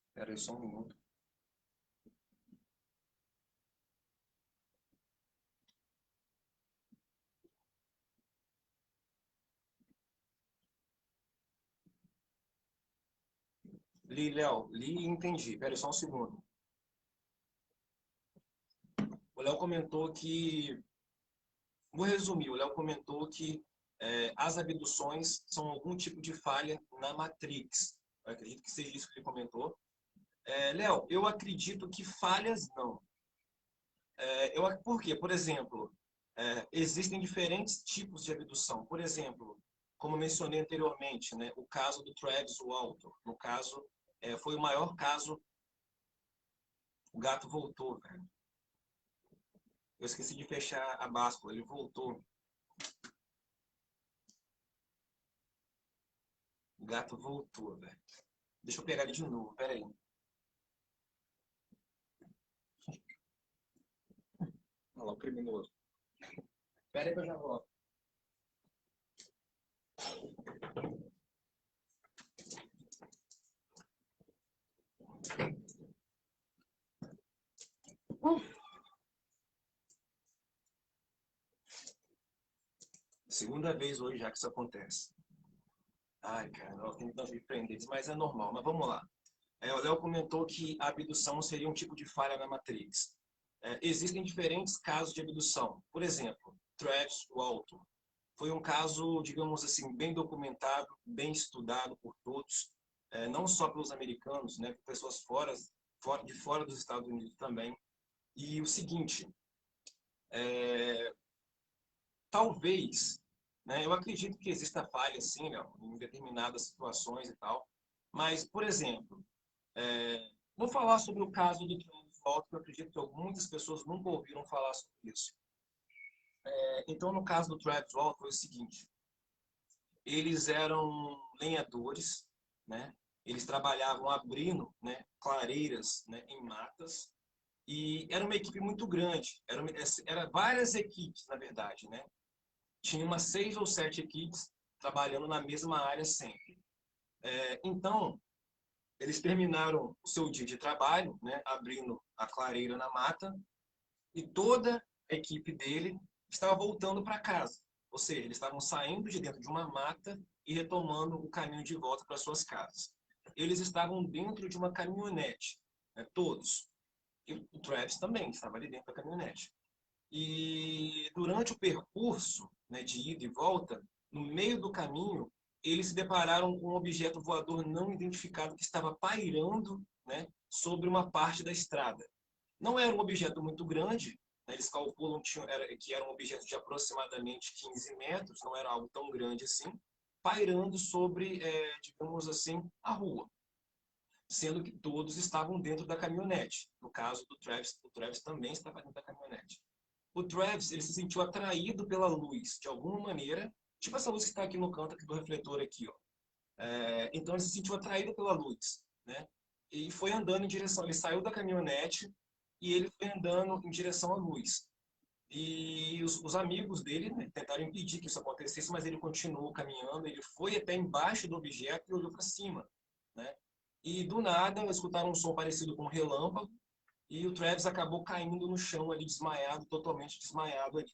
Speaker 1: Espera aí só um minuto. Li, Léo, li e entendi. Espera aí só um segundo. O Léo comentou que Vou resumir, o Léo comentou que as abduções são algum tipo de falha na Matrix. Eu acredito que seja isso que ele comentou. Léo, eu acredito que falhas não. Por quê? Por exemplo, existem diferentes tipos de abdução. Por exemplo, como eu mencionei anteriormente, né, o caso do Travis Walton. No caso, foi o maior caso. O gato voltou, velho. Eu esqueci de fechar a báscula, ele voltou. O gato voltou, velho. Deixa eu pegar ele de novo, pera aí. Olha lá, o criminoso. Espera aí que eu já volto. Segunda vez hoje já que isso acontece. Ai, cara, eu tenho tanto de prender eles, mas é normal. Mas vamos lá. O Léo comentou que a abdução seria um tipo de falha na Matrix. Existem diferentes casos de abdução. Por exemplo, Travis Walton. Foi um caso, digamos assim, bem documentado, bem estudado por todos, não só pelos americanos, né, por pessoas de fora dos Estados Unidos também. E o seguinte, é, talvez, né, eu acredito que exista falha, sim, né, em determinadas situações e tal, mas, por exemplo, vou falar sobre o caso do Travis Walton, que eu acredito que muitas pessoas nunca ouviram falar sobre isso. Então, no caso do Travis Walton, foi o seguinte, eles eram lenhadores, né, eles trabalhavam abrindo, né, clareiras, né, em matas, e era uma equipe muito grande, era várias equipes, na verdade, né? Tinha umas 6 ou 7 equipes trabalhando na mesma área sempre. Então, eles terminaram o seu dia de trabalho, né, abrindo a clareira na mata, e toda a equipe dele estava voltando para casa. Ou seja, eles estavam saindo de dentro de uma mata e retomando o caminho de volta para suas casas. Eles estavam dentro de uma caminhonete, né, todos. E o Travis também estava ali dentro da caminhonete. E durante o percurso, né, de ida e volta, no meio do caminho, eles se depararam com um objeto voador não identificado que estava pairando, né, sobre uma parte da estrada. Não era um objeto muito grande, né, eles calculam que era um objeto de aproximadamente 15 metros, não era algo tão grande assim, pairando sobre, digamos assim, a rua, sendo que todos estavam dentro da caminhonete. No caso do Travis, o Travis também estava dentro da caminhonete. O Travis, ele se sentiu atraído pela luz, de alguma maneira, tipo essa luz que está aqui no canto aqui do refletor aqui, ó. Então ele se sentiu atraído pela luz, né? E foi andando em direção, ele saiu da caminhonete e ele foi andando em direção à luz. E os amigos dele, né, tentaram impedir que isso acontecesse, mas ele continuou caminhando, ele foi até embaixo do objeto e olhou para cima, né? E do nada escutaram um som parecido com um relâmpago e o Travis acabou caindo no chão ali, desmaiado, totalmente desmaiado ali.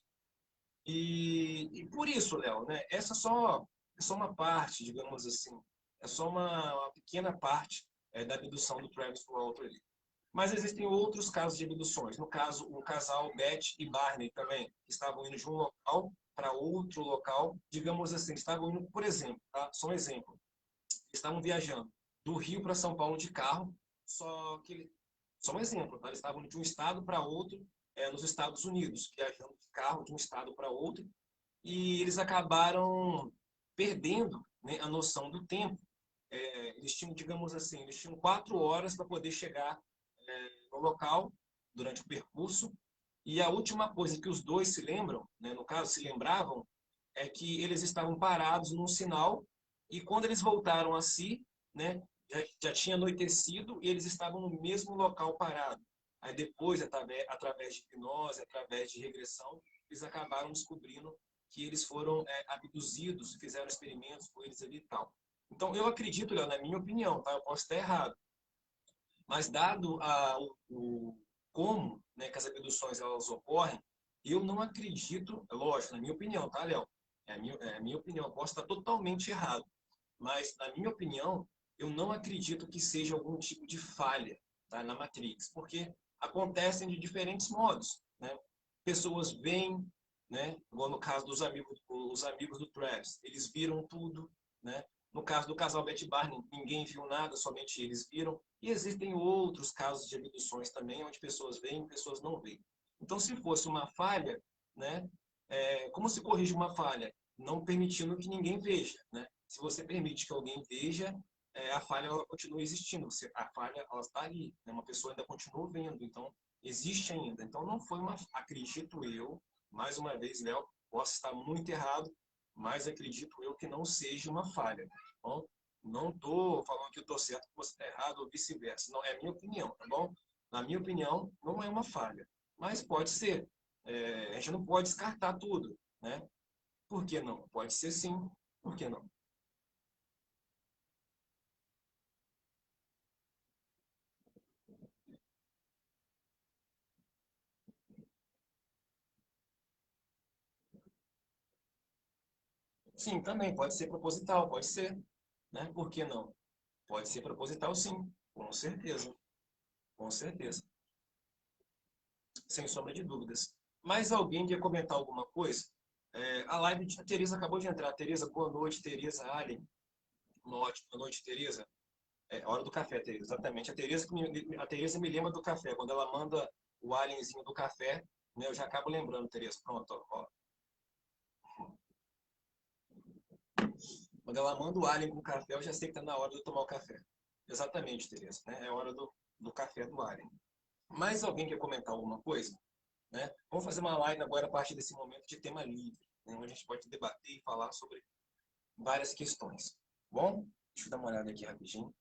Speaker 1: E por isso, Léo, né, essa é só uma parte, digamos assim, é só uma pequena parte da abdução do Travis Walton ali. Mas existem outros casos de abduções. No caso, o casal Beth e Barney também, que estavam indo de um local para outro local, digamos assim, estavam indo, por exemplo, tá? Só um exemplo, estavam viajando do Rio para São Paulo de carro, só que só um exemplo, tá? Eles estavam de um estado para outro, nos Estados Unidos, viajando de carro de um estado para outro, e eles acabaram perdendo, né, a noção do tempo. Eles tinham, digamos assim, eles tinham 4 horas para poder chegar no local durante o percurso, e a última coisa que os dois se lembram, né, no caso, se lembravam, é que eles estavam parados num sinal e quando eles voltaram a si, né, já tinha anoitecido e eles estavam no mesmo local parado. Aí depois, através de hipnose, através de regressão, eles acabaram descobrindo que eles foram abduzidos, fizeram experimentos com eles ali e tal. Então, eu acredito, Léo, na minha opinião, tá? Eu posso estar errado, mas dado como, né, que as abduções elas ocorrem, eu não acredito, é lógico, na minha opinião, tá, Léo? É a minha opinião, eu posso estar totalmente errado, mas na minha opinião, eu não acredito que seja algum tipo de falha, tá, na Matrix, porque acontecem de diferentes modos, né? Pessoas veem, né, igual no caso dos amigos, os amigos do Travis, eles viram tudo, né? No caso do casal Betty Barney, ninguém viu nada, somente eles viram. E existem outros casos de abduções também, onde pessoas veem e pessoas não veem. Então, se fosse uma falha, né, como se corrige uma falha? Não permitindo que ninguém veja, né? Se você permite que alguém veja, a falha ela continua existindo. A falha ela está ali, né? Uma pessoa ainda continua vendo, então existe ainda. Então não foi uma, acredito eu, mais uma vez, Léo, posso estar muito errado, mas acredito eu que não seja uma falha. Tá bom? Não estou falando que eu estou certo, que você está errado ou vice-versa. Não, é a minha opinião, tá bom? Na minha opinião, não é uma falha, mas pode ser. A gente não pode descartar tudo, né? Por que não? Pode ser sim, por que não? Sim, também pode ser proposital, pode ser, né? Por que não? Pode ser proposital, sim, com certeza, com certeza, sem sombra de dúvidas. Mais alguém quer comentar alguma coisa? A live de a Tereza acabou de entrar. Tereza, boa noite, Tereza Allen. Uma ótima noite, Tereza. Hora do café, Tereza, exatamente. A Tereza me lembra do café. Quando ela manda o alienzinho do café, né, eu já acabo lembrando, Tereza. Pronto, ó. Quando ela manda o alien com café, eu já sei que está na hora de eu tomar o café. Exatamente, Tereza. Né? É hora do café do alien. Mais alguém quer comentar alguma coisa? Né? Vamos fazer uma live agora a partir desse momento de tema livre, né? Onde a gente pode debater e falar sobre várias questões. Bom, deixa eu dar uma olhada aqui rapidinho.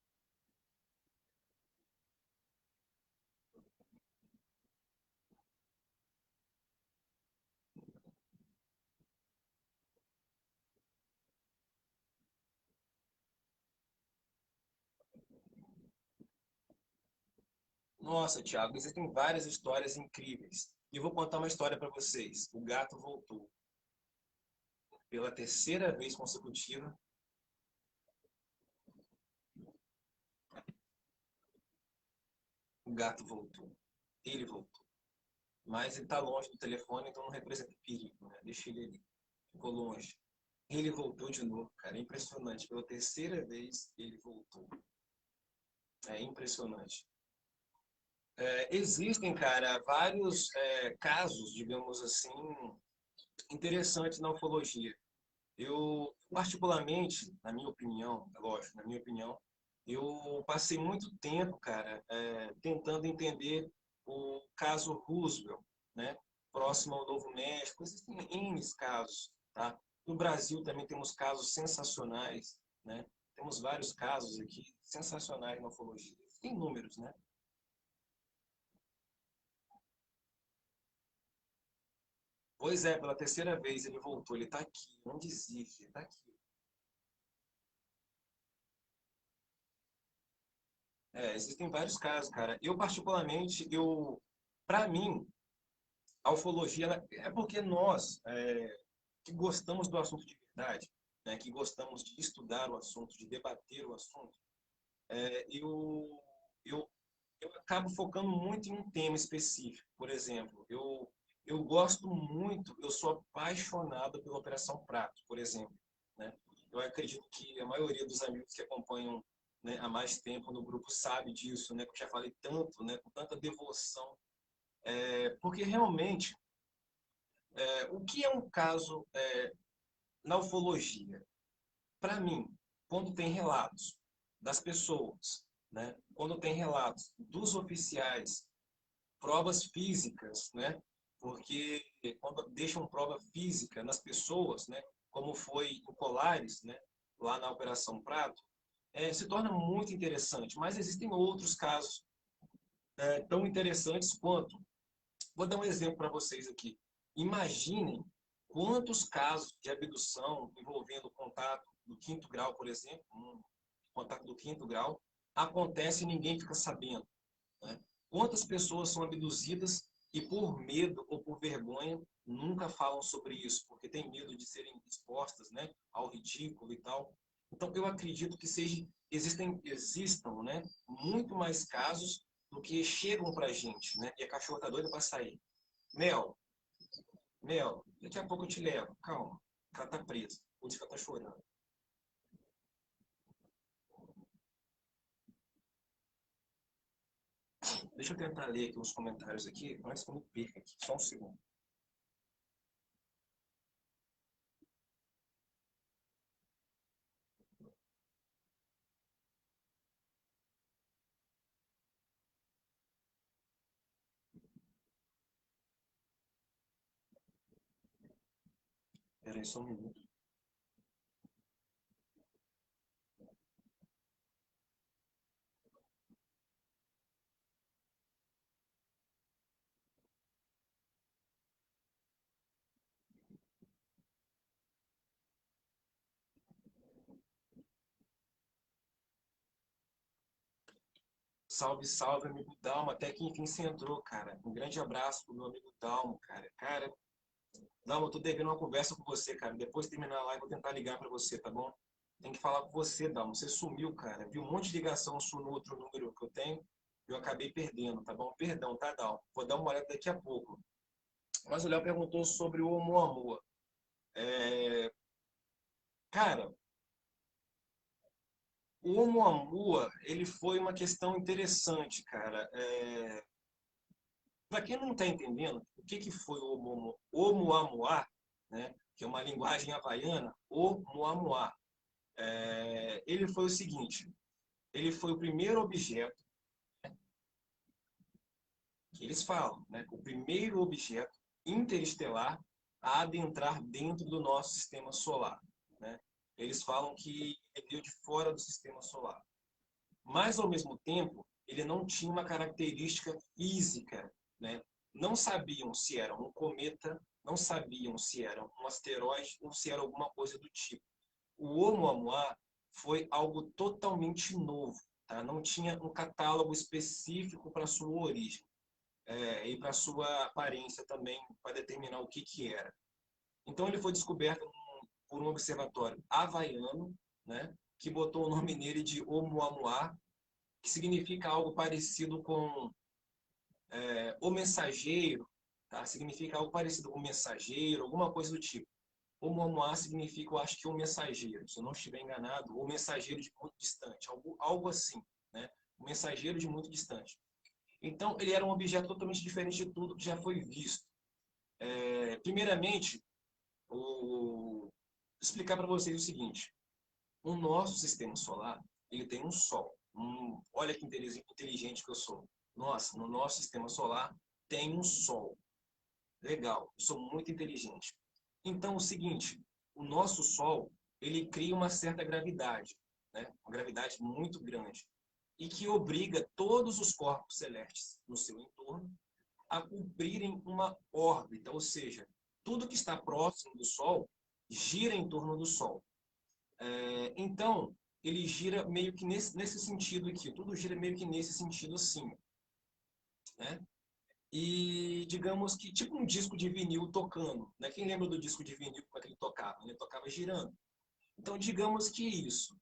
Speaker 1: Nossa, Thiago, existem várias histórias incríveis. E eu vou contar uma história para vocês. O gato voltou. Pela terceira vez consecutiva, o gato voltou. Ele voltou. Mas ele está longe do telefone, então não representa perigo, né? Deixa ele ali. Ficou longe. Ele voltou de novo, cara. É impressionante. Pela terceira vez, ele voltou. É impressionante. Existem, cara, vários casos, digamos assim, interessantes na ufologia. Eu, particularmente, na minha opinião, é lógico, na minha opinião, eu passei muito tempo, cara, tentando entender o caso Roosevelt, né? Próximo ao Novo México. Existem N casos, tá? No Brasil também temos casos sensacionais, né? Temos vários casos aqui sensacionais na ufologia. Tem números, né? Pois é, pela terceira vez ele voltou, ele tá aqui, não desiste, ele tá aqui. Existem vários casos, cara. Eu, particularmente, para mim, a ufologia, é porque nós, que gostamos do assunto de verdade, né, que gostamos de estudar o assunto, de debater o assunto, eu, eu, eu acabo focando muito em um tema específico. Por exemplo, eu gosto muito, eu sou apaixonado pela Operação Prato, por exemplo, né? Eu acredito que a maioria dos amigos que acompanham, né, há mais tempo no grupo sabe disso, né? Que eu já falei tanto, né, com tanta devoção, porque realmente, o que é um caso na ufologia? Para mim, quando tem relatos das pessoas, né, quando tem relatos dos oficiais, provas físicas, né? Porque quando deixam prova física nas pessoas, né? como foi em Polaris, né, lá na Operação Prato, se torna muito interessante. Mas existem outros casos tão interessantes quanto. Vou dar um exemplo para vocês aqui. Imaginem quantos casos de abdução envolvendo contato do quinto grau, por exemplo, um contato do quinto grau, acontece e ninguém fica sabendo, né? Quantas pessoas são abduzidas e por medo ou por vergonha nunca falam sobre isso, porque tem medo de serem expostas, né, ao ridículo e tal. Então eu acredito que existam, né, muito mais casos do que chegam pra gente, né? E a cachorra tá doida para sair. Mel, Mel, daqui a pouco eu te levo. Calma, ela tá presa. Por isso que ela tá chorando. Deixa eu tentar ler aqui uns comentários aqui, antes que eu me perca aqui. Só um segundo. Espera aí só um minuto. Salve, salve, amigo Dalmo. Até que enfim você entrou, cara. Um grande abraço pro meu amigo Dalmo, cara. Cara, Dalmo, eu tô devendo uma conversa com você, cara. Depois de terminar a live, eu vou tentar ligar pra você, tá bom? Tem que falar com você, Dalmo. Você sumiu, cara. Vi um monte de ligação sua no outro número que eu tenho. Eu acabei perdendo, tá bom? Perdão, tá, Dalmo? Vou dar uma olhada daqui a pouco. Mas o Léo perguntou sobre o Oumuamua. É, cara, o Oumuamua, ele foi uma questão interessante, cara. Para quem não está entendendo, o que, que foi o Oumuamua, né, que é uma linguagem havaiana, Oumuamua, ele foi o seguinte, ele foi o primeiro objeto que eles falam, né, o primeiro objeto interestelar a adentrar dentro do nosso sistema solar, né? Eles falam que ele veio de fora do sistema solar. Mas, ao mesmo tempo, ele não tinha uma característica física, né? Não sabiam se era um cometa, não sabiam se era um asteroide ou se era alguma coisa do tipo. O Oumuamua foi algo totalmente novo, tá? Não tinha um catálogo específico para sua origem, e para sua aparência também, para determinar o que que era. Então ele foi descoberto por um observatório havaiano, né? Que botou o nome nele de Oumuamua, que significa algo parecido com o mensageiro, tá? Significa algo parecido com mensageiro, alguma coisa do tipo. O Momoá significa, eu acho que o mensageiro, se eu não estiver enganado, ou mensageiro de muito distante, algo assim, né? O mensageiro de muito distante. Então, ele era um objeto totalmente diferente de tudo que já foi visto. Primeiramente, vou explicar para vocês o seguinte: o nosso sistema solar, ele tem um Sol. Olha que inteligente que eu sou. Nossa, no nosso sistema solar tem um Sol. Legal, eu sou muito inteligente. Então, o seguinte, o nosso Sol, ele cria uma certa gravidade, né? Uma gravidade muito grande, e que obriga todos os corpos celestes no seu entorno a cumprirem uma órbita, ou seja, tudo que está próximo do Sol gira em torno do Sol. Então, ele gira meio que nesse sentido aqui, tudo gira meio que nesse sentido assim, né? E digamos que, tipo um disco de vinil tocando, né? Quem lembra do disco de vinil, como é que ele tocava? Ele tocava girando. Então, digamos que isso.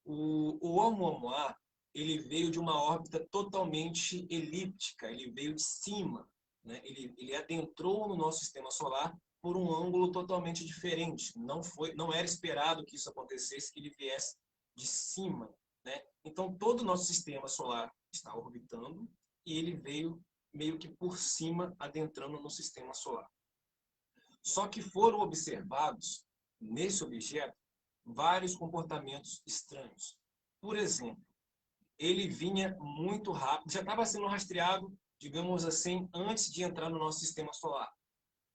Speaker 1: O Oumuamua, ele veio de uma órbita totalmente elíptica, ele veio de cima, né? Ele adentrou no nosso sistema solar por um ângulo totalmente diferente. Não era esperado que isso acontecesse, que ele viesse de cima, né? Então, todo o nosso sistema solar está orbitando e ele veio meio que por cima, adentrando no sistema solar. Só que foram observados, nesse objeto, vários comportamentos estranhos. Por exemplo, ele vinha muito rápido, já estava sendo rastreado, digamos assim, antes de entrar no nosso sistema solar.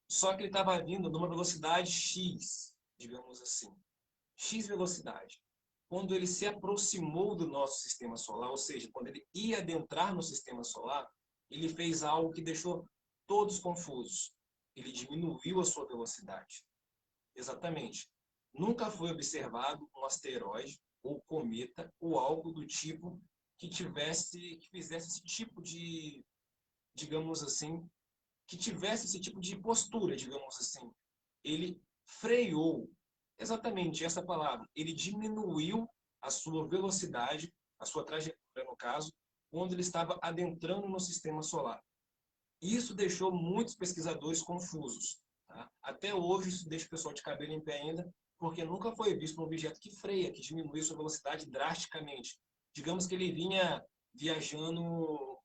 Speaker 1: Só que ele estava vindo numa velocidade X.
Speaker 2: digamos assim, X velocidade. Quando ele se aproximou do nosso sistema solar, ou seja, quando ele ia adentrar no sistema solar, ele fez algo que deixou todos confusos. Ele diminuiu a sua velocidade. Exatamente. Nunca foi observado um asteroide ou cometa ou algo do tipo que fizesse esse tipo de, digamos assim, que tivesse esse tipo de postura, digamos assim. Ele freou, exatamente essa palavra, ele diminuiu a sua velocidade, a sua trajetória, no caso, quando ele estava adentrando no sistema solar. Isso deixou muitos pesquisadores confusos. Tá? Até hoje, isso deixa o pessoal de cabelo em pé ainda, porque nunca foi visto um objeto que freia, que diminui sua velocidade drasticamente. Digamos que ele vinha viajando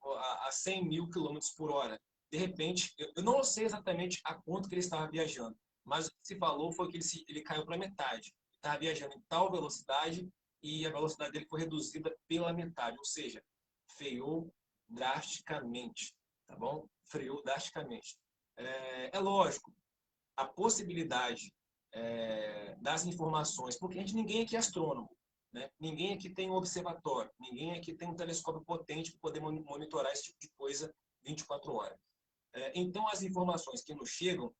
Speaker 2: a 100 mil quilômetros por hora. De repente, eu não sei exatamente a quanto que ele estava viajando, mas o que se falou foi que ele caiu para metade. Ele estava viajando em tal velocidade e a velocidade dele foi reduzida pela metade, ou seja, freou drasticamente, tá bom? Freou drasticamente. É lógico, a possibilidade das informações, porque ninguém aqui é astrônomo, né? Ninguém aqui tem um observatório, ninguém aqui tem um telescópio potente para poder monitorar esse tipo de coisa 24 horas. Então, as informações que nos chegam,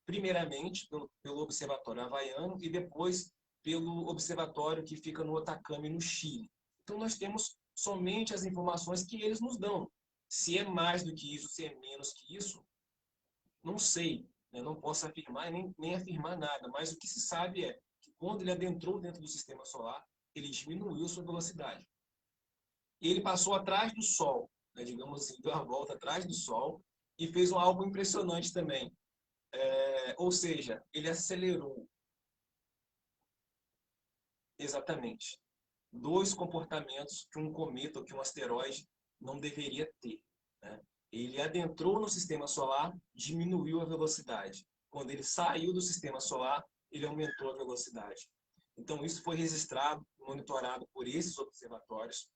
Speaker 2: primeiramente pelo Observatório Havaiano e depois pelo observatório que fica no Atacama, no Chile. Então, nós temos somente as informações que eles nos dão. Se é mais do que isso, se é menos que isso, não sei. Eu não posso afirmar nem afirmar nada, mas o que se sabe é que quando ele adentrou dentro do sistema solar, ele diminuiu sua velocidade. E ele passou atrás do Sol, né, digamos assim, deu a volta atrás do Sol e fez algo impressionante também. Ou seja, ele acelerou exatamente dois comportamentos que um cometa ou que um asteroide não deveria ter. Né? Ele adentrou no sistema solar, diminuiu a velocidade. Quando ele saiu do sistema solar, ele aumentou a velocidade. Então, isso foi registrado, monitorado por esses observatórios.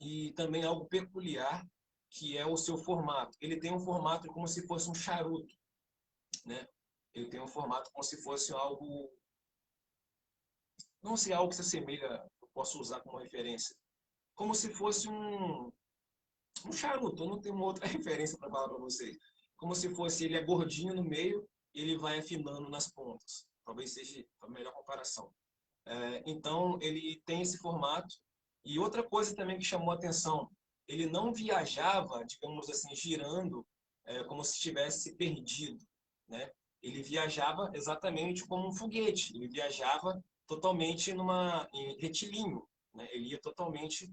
Speaker 2: E também algo peculiar, que é o seu formato. Ele tem um formato como se fosse um charuto, né? Ele tem um formato como se fosse algo, não sei, algo que se assemelha, eu posso usar como referência, como se fosse um charuto, eu não tenho uma outra referência para falar para vocês. Como se fosse, ele é gordinho no meio e ele vai afinando nas pontas. Talvez seja a melhor comparação. Então, ele tem esse formato. E outra coisa também que chamou a atenção, ele não viajava, digamos assim, girando como se estivesse perdido, né? Ele viajava exatamente como um foguete. Ele viajava totalmente em retilíneo, né? Ele ia totalmente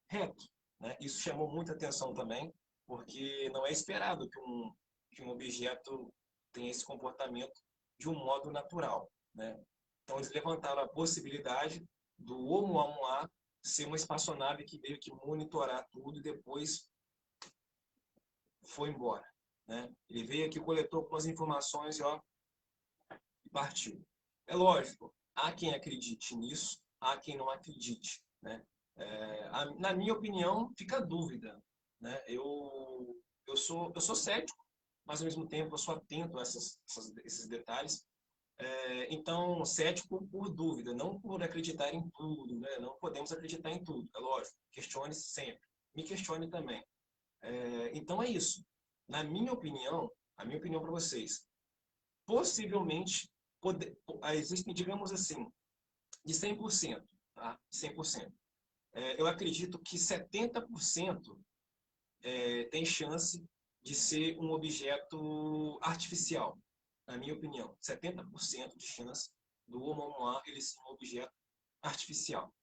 Speaker 2: reto, né? Isso chamou muita atenção também, porque não é esperado que um objeto tenha esse comportamento de um modo natural, né? Então, eles levantaram a possibilidade do Oumuamua ser uma espaçonave que veio que monitorar tudo e depois foi embora, né? Ele veio aqui, coletou algumas informações e, ó, e partiu. É lógico, há quem acredite nisso, há quem não acredite, né? Na minha opinião, fica a dúvida, né? Eu sou cético, mas ao mesmo tempo eu sou atento a esses detalhes. Então, cético por dúvida, não por acreditar em tudo, né? Não podemos acreditar em tudo, é lógico. Questione sempre. Me questione também. Então é isso. Na minha opinião, a minha opinião para vocês, possivelmente existem, digamos assim, de 100%, tá? 100%. Eu acredito que 70% tem chance de ser um objeto artificial, na minha opinião. 70% de chance do Oumuamua ele ser um objeto artificial.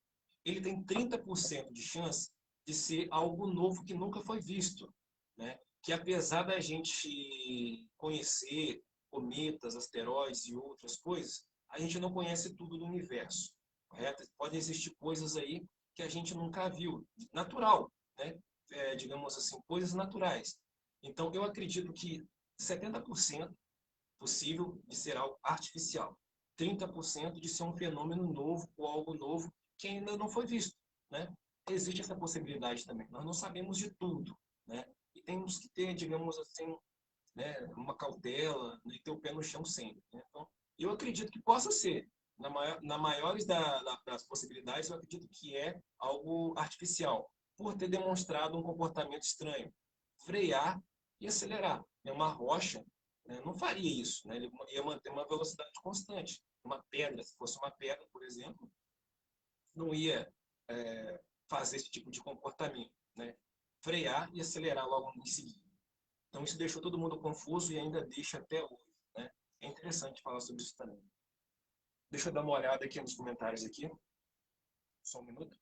Speaker 2: Ele tem 30% de chance de ser algo novo que nunca foi visto, né? Que apesar da gente conhecer cometas, asteroides e outras coisas, a gente não conhece tudo do universo, correto? Pode existir coisas aí que a gente nunca viu, natural, né? Digamos assim, coisas naturais. Então, eu acredito que 70% possível de ser algo artificial, 30% de ser um fenômeno novo ou algo novo que ainda não foi visto, né? Existe essa possibilidade também. Nós não sabemos de tudo, né? E temos que ter, digamos assim, né, uma cautela e ter o pé no chão sempre, né? Então, Eu acredito que possa ser. Na maiores das possibilidades, eu acredito que é algo artificial, por ter demonstrado um comportamento estranho. Frear e acelerar. Uma rocha, né, não faria isso, né? Ele ia manter uma velocidade constante. Uma pedra, se fosse uma pedra, por exemplo, não ia fazer esse tipo de comportamento, né? Frear e acelerar logo em seguida. Então isso deixou todo mundo confuso e ainda deixa até hoje, né? É interessante falar sobre isso também. Deixa eu dar uma olhada aqui nos comentários aqui. Só um minuto.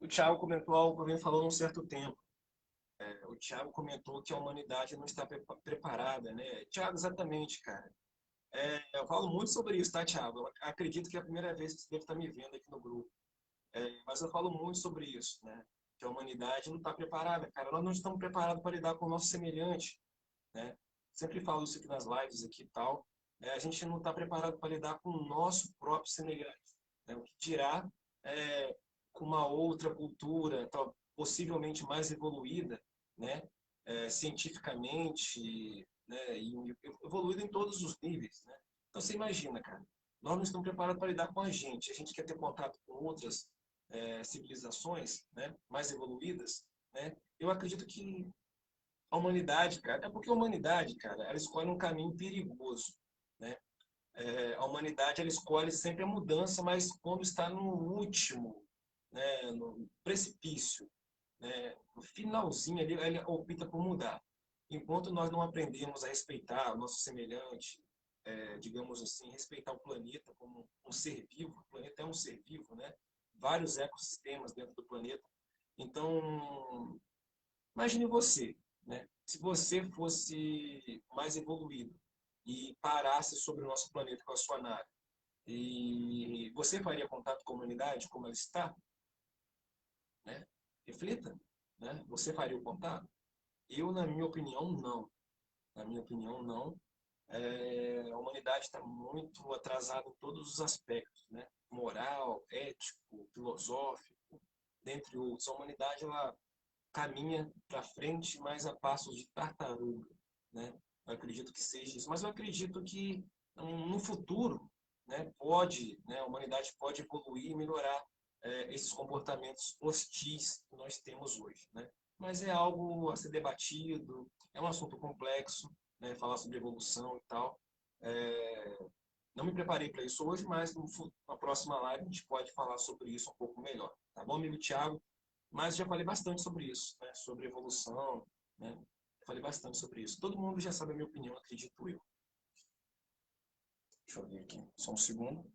Speaker 2: O Thiago comentou algo que eu venho falando há um certo tempo. O Thiago comentou que a humanidade não está preparada, né? Thiago, exatamente, cara. Eu falo muito sobre isso, tá, Thiago? Eu acredito que é a primeira vez que você deve estar me vendo aqui no grupo. Mas eu falo muito sobre isso, né? Que a humanidade não está preparada, cara. Nós não estamos preparados para lidar com o nosso semelhante, né? Sempre falo isso aqui nas lives aqui e tal. A gente não está preparado para lidar com o nosso próprio semelhante, né? O que dirá com uma outra cultura, possivelmente mais evoluída, né? Cientificamente, né? E evoluída em todos os níveis, né? Então você imagina, cara, nós não estamos preparados para lidar com a gente quer ter contato com outras civilizações, né? Mais evoluídas, né? Eu acredito que a humanidade, cara, é porque a humanidade, cara, ela escolhe um caminho perigoso, né? A humanidade, ela escolhe sempre a mudança, mas quando está no último, né, no precipício, né, no finalzinho ali, ela opta por mudar. Enquanto nós não aprendemos a respeitar o nosso semelhante, digamos assim, respeitar o planeta como um ser vivo, o planeta é um ser vivo, né? Vários ecossistemas dentro do planeta. Então, imagine você, né? Se você fosse mais evoluído e parasse sobre o nosso planeta com a sua nave, e você faria contato com a humanidade como ela está, né? Reflita, né? Você faria o contato? Eu, na minha opinião, não. Na minha opinião, não. A humanidade está muito atrasada em todos os aspectos, né? Moral, ético, filosófico, dentre outros. A humanidade, ela caminha para frente, mas a passos de tartaruga, né? Eu acredito que seja isso, mas eu acredito que no futuro, né, a humanidade pode evoluir e melhorar esses comportamentos hostis que nós temos hoje, né? Mas é algo a ser debatido, é um assunto complexo, né, falar sobre evolução e tal. É, não me preparei para isso hoje, mas na próxima live a gente pode falar sobre isso um pouco melhor. Tá bom, amigo Thiago? Mas já falei bastante sobre isso, né? Sobre evolução, né? Falei bastante sobre isso. Todo mundo já sabe a minha opinião, acredito eu. Deixa eu ver aqui, só um segundo.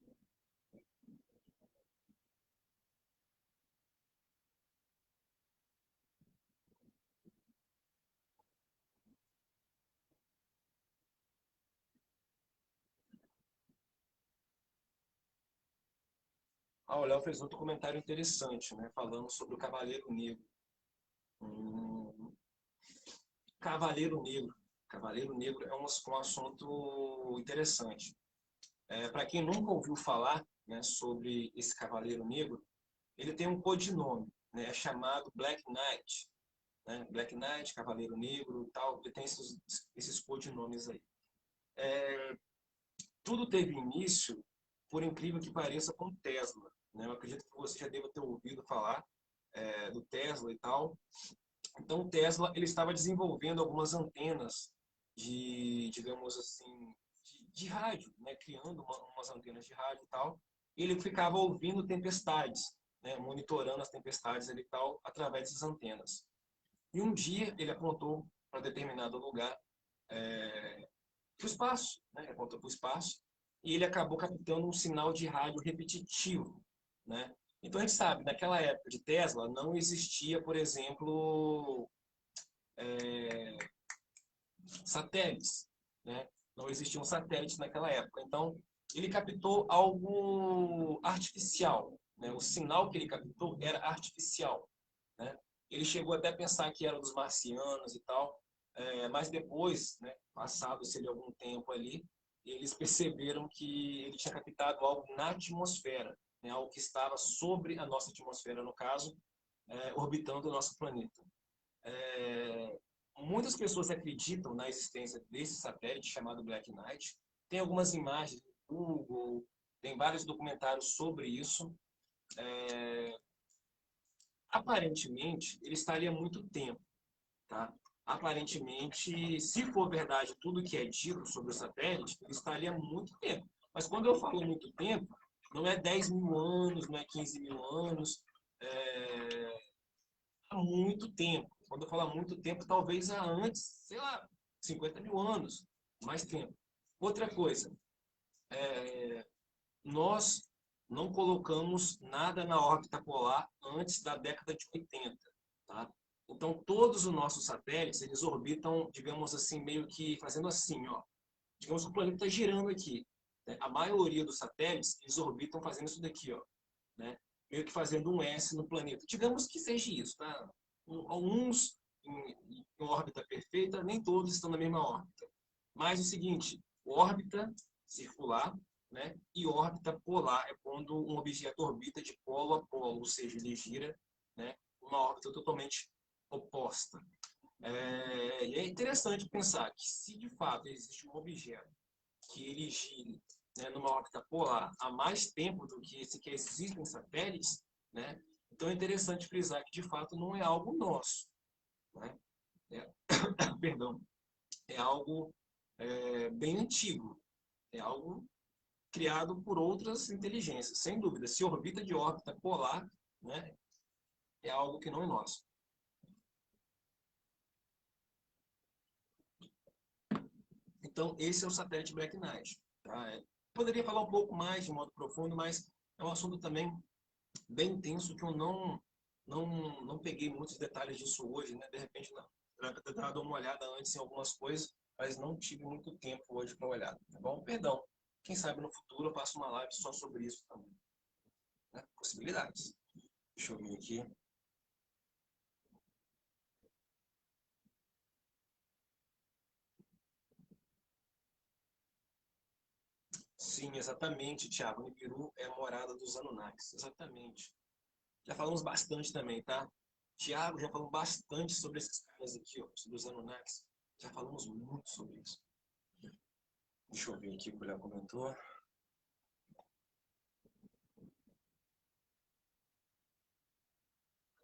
Speaker 2: O Léo fez outro comentário interessante, né? Falando sobre o Cavaleiro Negro. Hum, Cavaleiro Negro. Cavaleiro Negro é um assunto interessante. Para quem nunca ouviu falar, né, sobre esse Cavaleiro Negro, ele tem um codinome, né? É chamado Black Knight, né? Black Knight, Cavaleiro Negro, tal. Ele tem esses codinomes aí. Tudo teve início, por incrível que pareça, com Tesla, né? Eu acredito que você já deva ter ouvido falar do Tesla e tal. Então, o Tesla ele estava desenvolvendo algumas antenas digamos assim, de rádio, né? Criando umas antenas de rádio e tal. E ele ficava ouvindo tempestades, né? Monitorando as tempestades e tal através dessas antenas. E um dia ele apontou para determinado lugar, para o espaço, né? Apontou para o espaço e ele acabou captando um sinal de rádio repetitivo, né? Então a gente sabe, naquela época de Tesla não existia, por exemplo, satélites, né? Não existiam satélites naquela época. Então, ele captou algo artificial, né? O sinal que ele captou era artificial, né? Ele chegou até a pensar que era dos marcianos e tal, mas depois, né, passado-se algum tempo ali, eles perceberam que ele tinha captado algo na atmosfera, né, algo que estava sobre a nossa atmosfera, no caso, orbitando o nosso planeta. Muitas pessoas acreditam na existência desse satélite chamado Black Knight. Tem algumas imagens no Google, tem vários documentários sobre isso. Aparentemente, ele estaria há muito tempo, tá? Aparentemente, se for verdade tudo que é dito sobre o satélite, ele estaria há muito tempo. Mas quando eu falo muito tempo, não é 10 mil anos, não é 15 mil anos, é há muito tempo. Quando eu falo há muito tempo, talvez há antes, sei lá, 50 mil anos, mais tempo. Outra coisa, nós não colocamos nada na órbita polar antes da década de 80, tá? Então, todos os nossos satélites, eles orbitam, digamos assim, meio que fazendo assim, ó. Digamos que o planeta está girando aqui, né? A maioria dos satélites, eles orbitam fazendo isso daqui, ó, né? Meio que fazendo um S no planeta. Digamos que seja isso, tá? Alguns em órbita perfeita, nem todos estão na mesma órbita. Mas o seguinte, órbita circular, né, e órbita polar é quando um objeto orbita de polo a polo, ou seja, ele gira, né, uma órbita totalmente oposta. E é interessante pensar que se de fato existe um objeto que ele gire, né, numa órbita polar há mais tempo do que esse que existem satélites, né, então é interessante frisar que de fato não é algo nosso, né? Perdão, é algo bem antigo, é algo criado por outras inteligências, sem dúvida. Se orbita de órbita polar, né, é algo que não é nosso. Então, esse é o satélite Black Knight. Tá? Poderia falar um pouco mais de modo profundo, mas é um assunto também bem intenso que eu não peguei muitos detalhes disso hoje, né? De repente, não. Eu ter dado uma olhada antes em algumas coisas, mas não tive muito tempo hoje para olhar, tá bom? Perdão. Quem sabe no futuro eu faço uma live só sobre isso também, né? Possibilidades. Deixa eu ver aqui. Sim, exatamente, Thiago. Nibiru é a morada dos Anunnakis. Exatamente. Já falamos bastante também, tá? Thiago, já falamos bastante sobre esses caras aqui, ó, sobre os Anunnakis. Já falamos muito sobre isso. Deixa eu ver aqui o que o Léo comentou.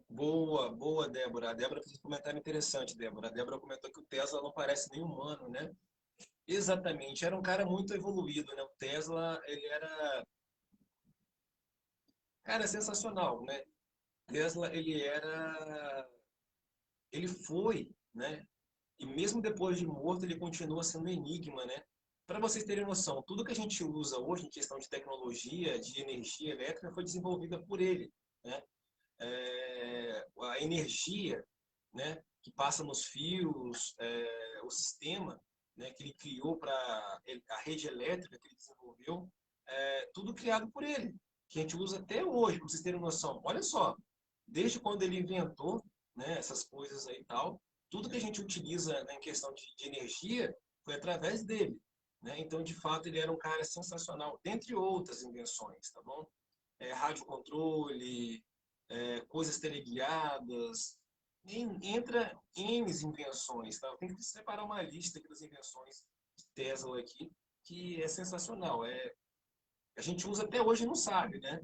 Speaker 2: Boa, boa, Débora. A Débora fez um comentário interessante, Débora. A Débora comentou que o Tesla não parece nem humano, né? Exatamente. Era um cara muito evoluído, né? O Tesla, ele era, cara, sensacional, né? Tesla, ele foi, né? E mesmo depois de morto, ele continua sendo um enigma, né? Para vocês terem noção, tudo que a gente usa hoje em questão de tecnologia, de energia elétrica, foi desenvolvida por ele, né? A energia, né, que passa nos fios, o sistema, né, que ele criou para a rede elétrica que ele desenvolveu, tudo criado por ele, que a gente usa até hoje, para vocês terem noção. Olha só, desde quando ele inventou, né, essas coisas aí e tal, tudo que a gente utiliza, né, em questão de energia foi através dele. Né? Então, de fato, ele era um cara sensacional, dentre outras invenções, tá bom? Radiocontrole, coisas teleguiadas, entra N invenções. Tá? Eu tenho que separar uma lista aqui das invenções de Tesla aqui, que é sensacional. A gente usa até hoje e não sabe, né?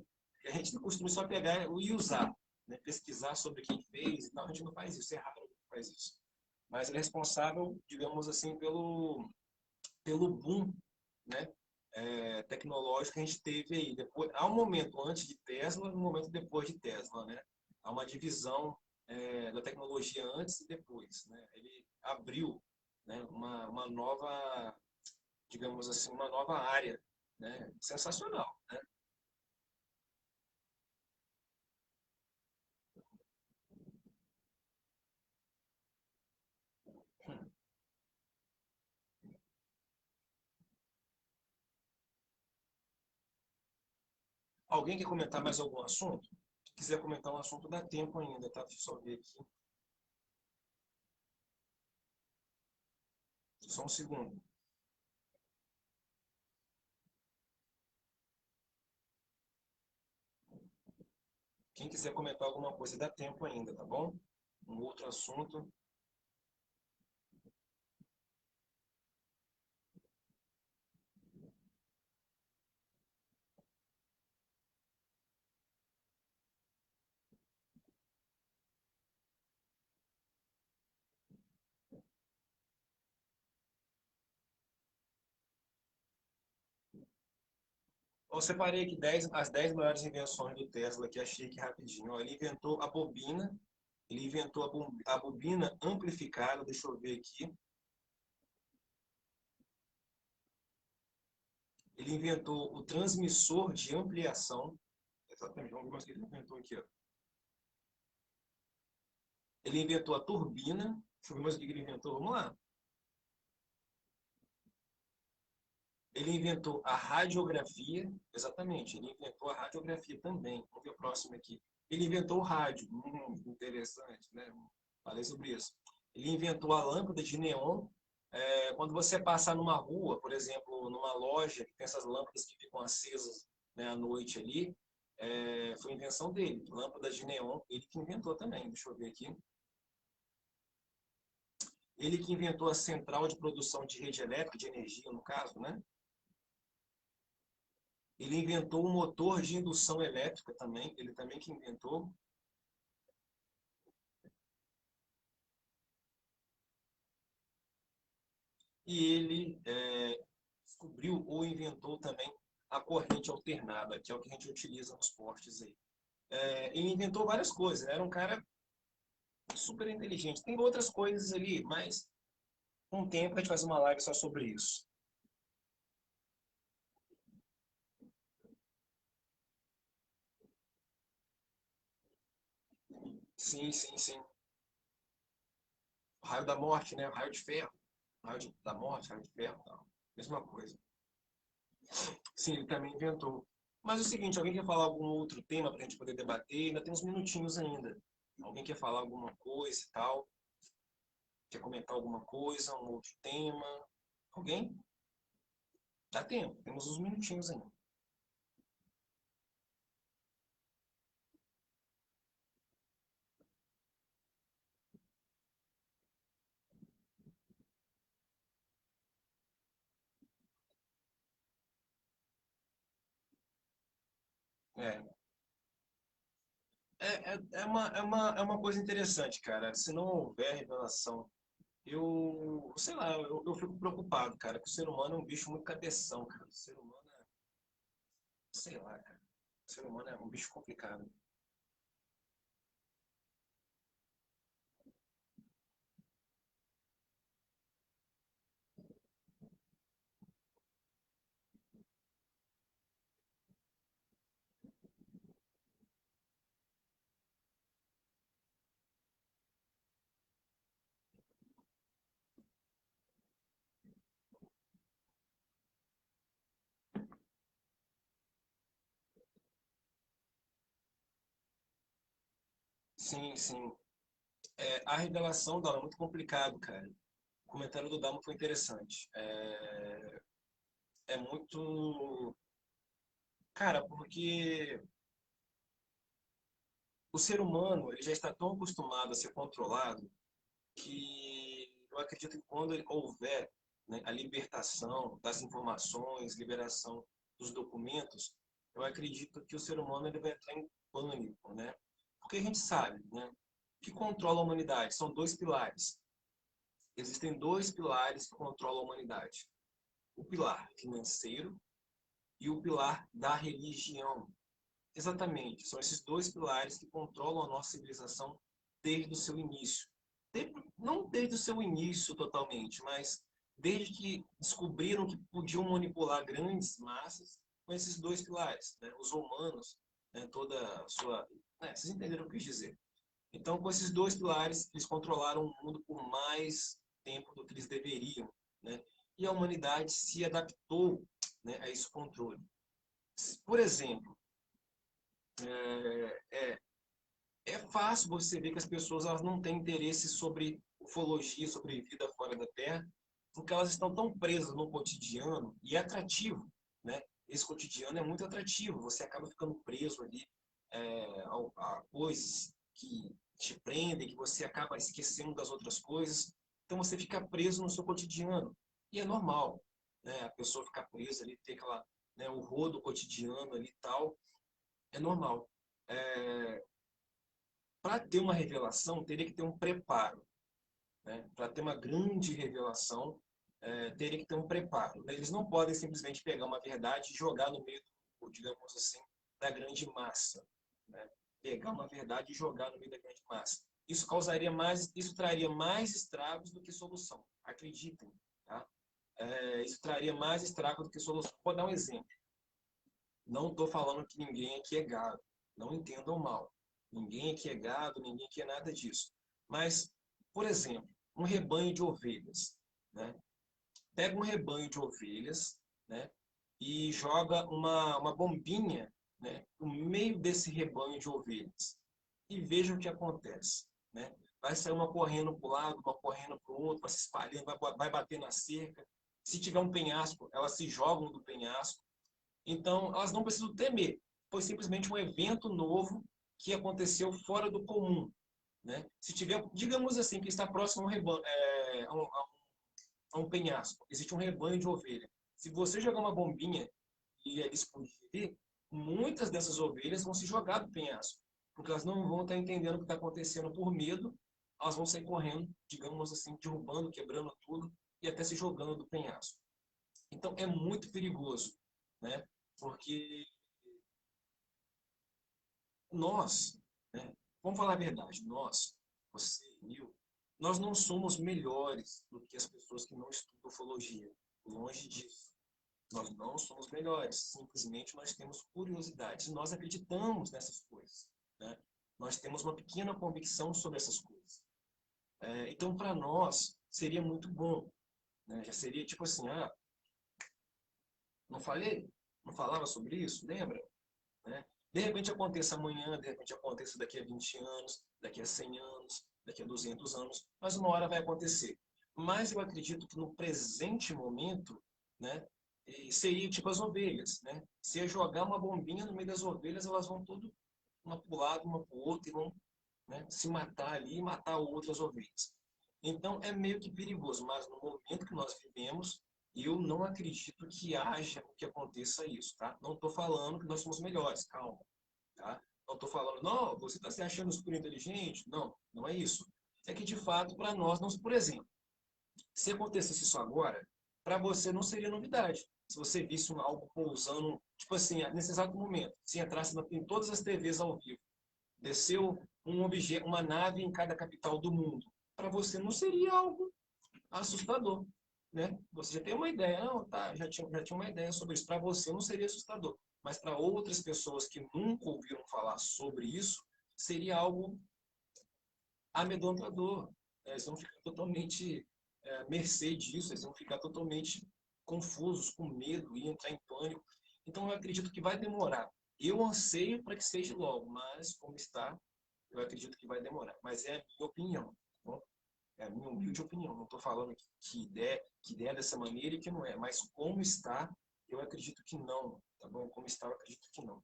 Speaker 2: A gente não costuma só pegar e usar, né? Pesquisar sobre quem fez e tal, a gente não faz isso, é raro que faz isso. Mas ele é responsável, digamos assim, pelo boom, né? Tecnológico que a gente teve aí. Depois, há um momento antes de Tesla e um momento depois de Tesla, né? Há uma divisão da tecnologia antes e depois, né? Ele abriu, né, uma nova, digamos assim, uma nova área, né? Sensacional, né? Alguém quer comentar mais algum assunto? Se quiser comentar um assunto, dá tempo ainda, tá? Deixa eu só ver aqui. Só um segundo. Quem quiser comentar alguma coisa, dá tempo ainda, tá bom? Um outro assunto. Eu separei aqui as 10 maiores invenções do Tesla, que achei aqui rapidinho. Ó, ele inventou a bobina, ele inventou a bobina amplificada, deixa eu ver aqui. Ele inventou o transmissor de ampliação. Exatamente, vamos ver mais o que ele inventou aqui. Ó. Ele inventou a turbina. Deixa eu ver mais o que ele inventou. Vamos lá. Ele inventou a radiografia. Exatamente, ele inventou a radiografia também. Vamos ver o próximo aqui. Ele inventou o rádio. Interessante, né? Falei sobre isso. Ele inventou a lâmpada de neon. Quando você passar numa rua, por exemplo, numa loja que tem essas lâmpadas que ficam acesas, né, à noite ali, foi invenção dele. Lâmpada de neon, ele que inventou também. Deixa eu ver aqui. Ele que inventou a central de produção de rede elétrica, de energia, no caso, né? Ele inventou o motor de indução elétrica também, ele também que inventou. E ele descobriu ou inventou também a corrente alternada, que é o que a gente utiliza nos postes aí. Ele inventou várias coisas, né? Era um cara super inteligente. Tem outras coisas ali, mas com o tempo a gente faz uma live só sobre isso. Sim, sim, sim. O raio da morte, né? O raio de ferro. Da morte, raio de ferro, tal. Mesma coisa. Sim, ele também inventou. Mas é o seguinte, alguém quer falar algum outro tema para a gente poder debater? Ainda tem uns minutinhos ainda. Alguém quer falar alguma coisa e tal? Quer comentar alguma coisa, um outro tema? Alguém? Dá tempo, temos uns minutinhos ainda. É, é uma coisa interessante, cara. Se não houver revelação, sei lá, eu fico preocupado, cara, que o ser humano é um bicho muito cabeção, cara. O ser humano sei lá, cara. O ser humano é um bicho complicado. Sim, sim. A revelação dela é muito complicado, cara. O comentário do Dalmo foi interessante. É muito. Cara, porque o ser humano ele já está tão acostumado a ser controlado que eu acredito que quando houver, né, a libertação das informações, liberação dos documentos, eu acredito que o ser humano ele vai entrar em pânico, né? Porque a gente sabe, né, que controla a humanidade são dois pilares. Existem dois pilares que controlam a humanidade: o pilar financeiro e o pilar da religião. Exatamente, são esses dois pilares que controlam a nossa civilização desde o seu início. Não desde o seu início totalmente, mas desde que descobriram que podiam manipular grandes massas com esses dois pilares, né? Os romanos, né? Toda a sua... vocês entenderam o que eu quis dizer. Então, com esses dois pilares, eles controlaram o mundo por mais tempo do que eles deveriam, né? E a humanidade se adaptou, né, a esse controle. Por exemplo, É, é fácil você ver que as pessoas elas não têm interesse sobre ufologia, sobre vida fora da Terra, porque elas estão tão presas no cotidiano e é atrativo, né? Esse cotidiano é muito atrativo, você acaba ficando preso ali a coisas que te prendem, que você acaba esquecendo das outras coisas, então você fica preso no seu cotidiano, e é normal, né? A pessoa ficar presa ali, ter aquela, né, o rodo cotidiano ali e tal, é normal. É, para ter uma revelação, teria que ter um preparo, né? Para ter uma grande revelação, teria que ter um preparo. Eles não podem simplesmente pegar uma verdade e jogar no meio, digamos assim, da grande massa, né? Pegar uma verdade e jogar no meio da grande massa. Isso traria mais estragos do que solução. Acreditem, tá? Isso traria mais estragos do que solução. Vou dar um exemplo. Não estou falando que ninguém aqui é gado. Não entendam mal. Ninguém aqui é gado, ninguém aqui é nada disso. Mas, por exemplo, um rebanho de ovelhas, né? Pega um rebanho de ovelhas, né? E joga uma bombinha, né, no meio desse rebanho de ovelhas. E veja o que acontece, né? Vai sair uma correndo para o lado, uma correndo para o outro, vai se espalhando, vai bater na cerca. Se tiver um penhasco, elas se jogam do penhasco. Então, elas não precisam temer. Foi simplesmente um evento novo que aconteceu fora do comum, né? Se tiver, digamos assim, que está próximo a um, rebanho, a um penhasco, existe um rebanho de ovelha. Se você jogar uma bombinha e ela explodir, muitas dessas ovelhas vão se jogar do penhasco, porque elas não vão estar entendendo o que está acontecendo por medo, elas vão sair correndo, digamos assim, derrubando, quebrando tudo e até se jogando do penhasco. Então é muito perigoso, né? Porque nós, né, vamos falar a verdade, nós, você e eu, nós não somos melhores do que as pessoas que não estudam ufologia. Longe disso. Nós não somos melhores, simplesmente nós temos curiosidade. Nós acreditamos nessas coisas, né? Nós temos uma pequena convicção sobre essas coisas. Então, para nós, seria muito bom, né? Já seria tipo assim, não falei? Não falava sobre isso? Lembra? Né? De repente aconteça amanhã, de repente aconteça daqui a 20 anos, daqui a 100 anos, daqui a 200 anos, mas uma hora vai acontecer. Mas eu acredito que no presente momento, né, seria tipo as ovelhas, né? Se eu jogar uma bombinha no meio das ovelhas, elas vão tudo uma para o lado, uma para o outro, e vão, né, se matar ali e matar outras ovelhas. Então é meio que perigoso, mas no momento que nós vivemos, eu não acredito que haja o que aconteça isso, tá? Não estou falando que nós somos melhores, calma, tá? Não estou falando, não, você está se achando super inteligente. Não, não é isso. É que de fato, para nós, não, por exemplo, se acontecesse isso agora, para você não seria novidade. Se você visse algo pousando, tipo assim, nesse exato momento, se entrasse em todas as TVs ao vivo, desceu um objeto, uma nave em cada capital do mundo, para você não seria algo assustador, né? Você já tem uma ideia, não, tá, já tinha uma ideia sobre isso. Para você não seria assustador, mas para outras pessoas que nunca ouviram falar sobre isso, seria algo amedrontador. Eles vão ficar totalmente mercê disso, eles vão ficar totalmente confusos, com medo e entrar em pânico. Então eu acredito que vai demorar. Eu anseio para que seja logo, mas como está, eu acredito que vai demorar. Mas é a minha opinião, tá bom? É a minha humilde opinião. Não estou falando que ideia dessa maneira e que não é, mas como está, eu acredito que não, tá bom? Como está, eu acredito que não.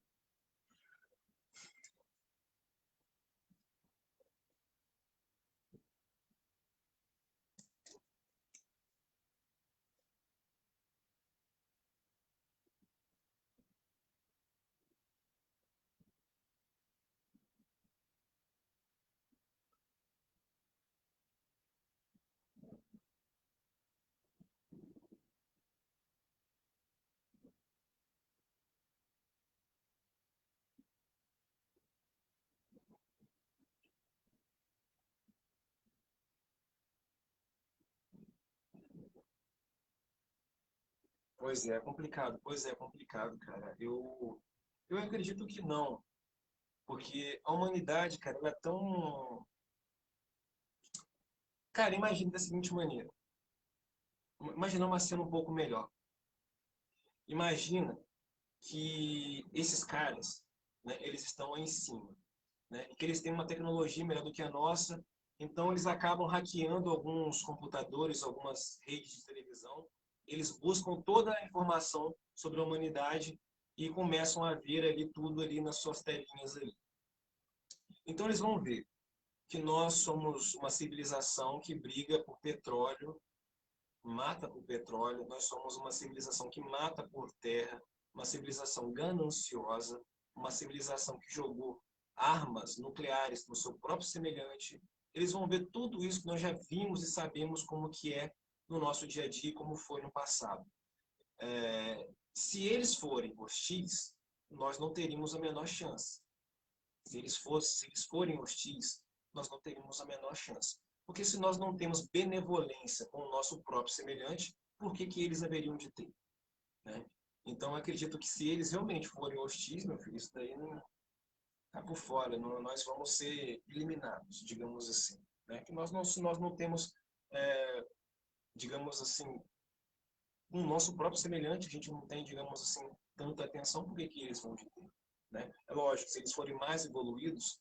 Speaker 2: Pois é complicado, cara. Eu acredito que não, porque a humanidade, cara, ela é tão. Cara, imagina da seguinte maneira. Imagina uma cena um pouco melhor. Imagina que esses caras, né, eles estão aí em cima, né, e que eles têm uma tecnologia melhor do que a nossa, então eles acabam hackeando alguns computadores, algumas redes de televisão, eles buscam toda a informação sobre a humanidade e começam a ver ali tudo ali nas suas telinhas ali. Então eles vão ver que nós somos uma civilização que briga por petróleo, mata por petróleo, nós somos uma civilização que mata por terra, uma civilização gananciosa, uma civilização que jogou armas nucleares no seu próprio semelhante. Eles vão ver tudo isso que nós já vimos e sabemos como que é no nosso dia a dia e como foi no passado. Se eles forem hostis, nós não teríamos a menor chance. Se eles forem hostis, nós não teríamos a menor chance. Porque se nós não temos benevolência com o nosso próprio semelhante, por que que eles haveriam de ter? Né? Então, acredito que se eles realmente forem hostis, meu filho, isso daí não está por fora, não, nós vamos ser eliminados, digamos assim. Né? Que se nós não temos, digamos assim, com o nosso próprio semelhante, a gente não tem, digamos assim, tanta atenção, por que que eles vão de ter? Né? É lógico, se eles forem mais evoluídos,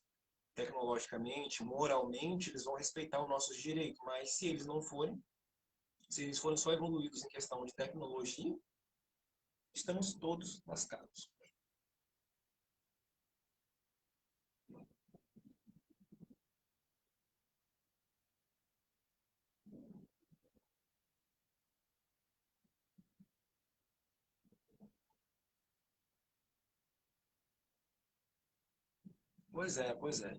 Speaker 2: tecnologicamente, moralmente, eles vão respeitar os nossos direitos, mas se eles não forem, se eles forem só evoluídos em questão de tecnologia, estamos todos lascados. Pois é, pois é.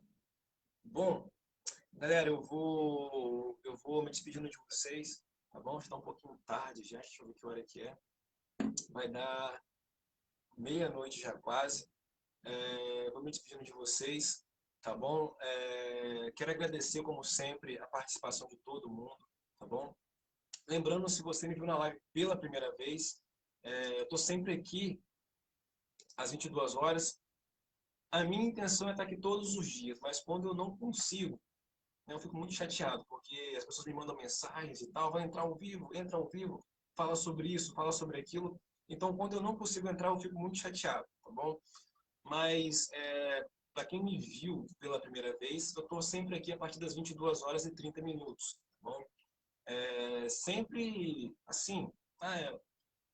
Speaker 2: Bom, galera, eu vou me despedindo de vocês, tá bom? Está um pouquinho tarde já, deixa eu ver que hora que é. Vai dar meia-noite já quase. Vou me despedindo de vocês, tá bom? Quero agradecer, como sempre, a participação de todo mundo, tá bom? Lembrando, se você me viu na live pela primeira vez, eu estou sempre aqui às 22 horas. A minha intenção é estar aqui todos os dias, mas quando eu não consigo, né, eu fico muito chateado, porque as pessoas me mandam mensagens e tal, vai entrar ao vivo, entra ao vivo, fala sobre isso, fala sobre aquilo. Então, quando eu não consigo entrar, eu fico muito chateado, tá bom? Mas, para quem me viu pela primeira vez, eu estou sempre aqui a partir das 22 horas e 30 minutos, tá bom? Sempre, assim,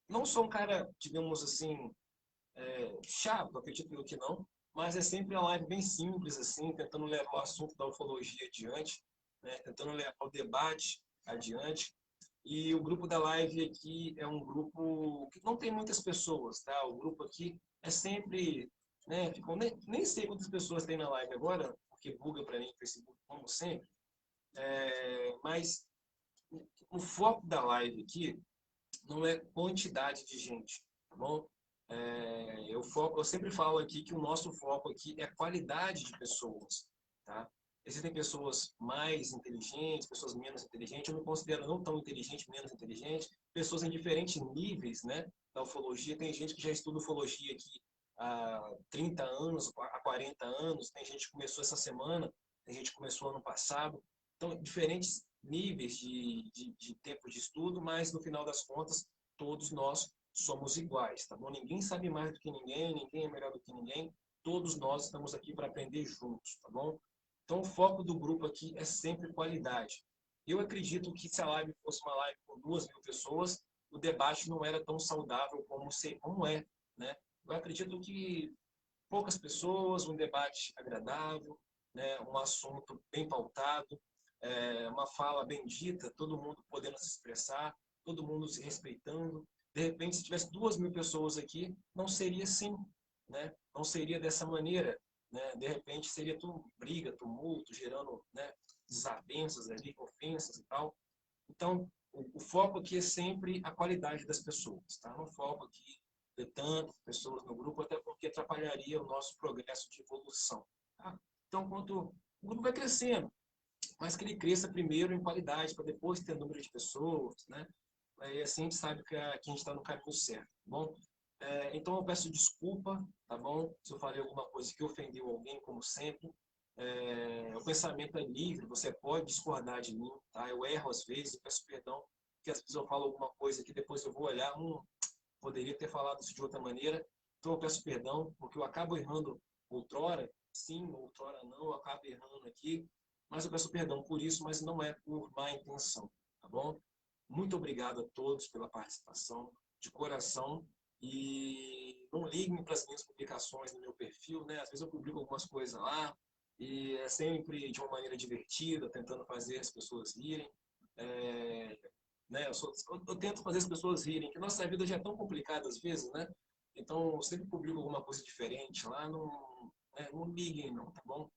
Speaker 2: não sou um cara, digamos assim, chato, acredito eu que não, mas é sempre uma live bem simples, assim, tentando levar o assunto da ufologia adiante, né, tentando levar o debate adiante. E o grupo da live aqui é um grupo que não tem muitas pessoas, tá? O grupo aqui é sempre, né, nem sei quantas pessoas tem na live agora, porque buga para mim o Facebook, como sempre, mas o foco da live aqui não é quantidade de gente, tá bom? Eu sempre falo aqui que o nosso foco aqui é qualidade de pessoas, tá? Existem pessoas mais inteligentes, pessoas menos inteligentes. Eu me considero não tão inteligente, menos inteligente. Pessoas em diferentes níveis, né, da ufologia. Tem gente que já estuda ufologia aqui há 30 anos, há 40 anos. Tem gente que começou essa semana, tem gente que começou ano passado. Então, diferentes níveis de tempo de estudo, mas no final das contas, todos nós somos iguais, tá bom? Ninguém sabe mais do que ninguém, ninguém é melhor do que ninguém, todos nós estamos aqui para aprender juntos, tá bom? Então, o foco do grupo aqui é sempre qualidade. Eu acredito que se a live fosse uma live com 2.000 pessoas, o debate não era tão saudável como é, né? Eu acredito que poucas pessoas, um debate agradável, né? Um assunto bem pautado, uma fala bem dita, todo mundo podendo se expressar, todo mundo se respeitando. De repente, se tivesse 2.000 pessoas aqui, não seria assim, né? Não seria dessa maneira, né? De repente, seria tudo briga, tumulto, gerando, né, desavenças ali, ofensas e tal. Então, o foco aqui é sempre a qualidade das pessoas, tá? Não foco aqui de tantas pessoas no grupo, até porque atrapalharia o nosso progresso de evolução, tá? Então, quanto o grupo vai crescendo, mas que ele cresça primeiro em qualidade, para depois ter número de pessoas, né? Aí assim a gente sabe que a gente está no caminho certo, tá bom? Então eu peço desculpa, tá bom? Se eu falei alguma coisa que ofendeu alguém, como sempre. O pensamento é livre, você pode discordar de mim, tá? Eu erro às vezes, eu peço perdão, porque às vezes eu falo alguma coisa que depois eu vou olhar, poderia ter falado isso de outra maneira, então eu peço perdão, porque eu acabo errando outrora, sim, outrora não, eu acabo errando aqui, mas eu peço perdão por isso, mas não é por má intenção, tá bom? Muito obrigado a todos pela participação, de coração, e não liguem para as minhas publicações no meu perfil, né? Às vezes eu publico algumas coisas lá, e é sempre de uma maneira divertida, tentando fazer as pessoas rirem. É, né? Eu tento fazer as pessoas rirem, que nossa vida já é tão complicada às vezes, né? Então, eu sempre publico alguma coisa diferente lá, não, né? Não liguem não, tá bom?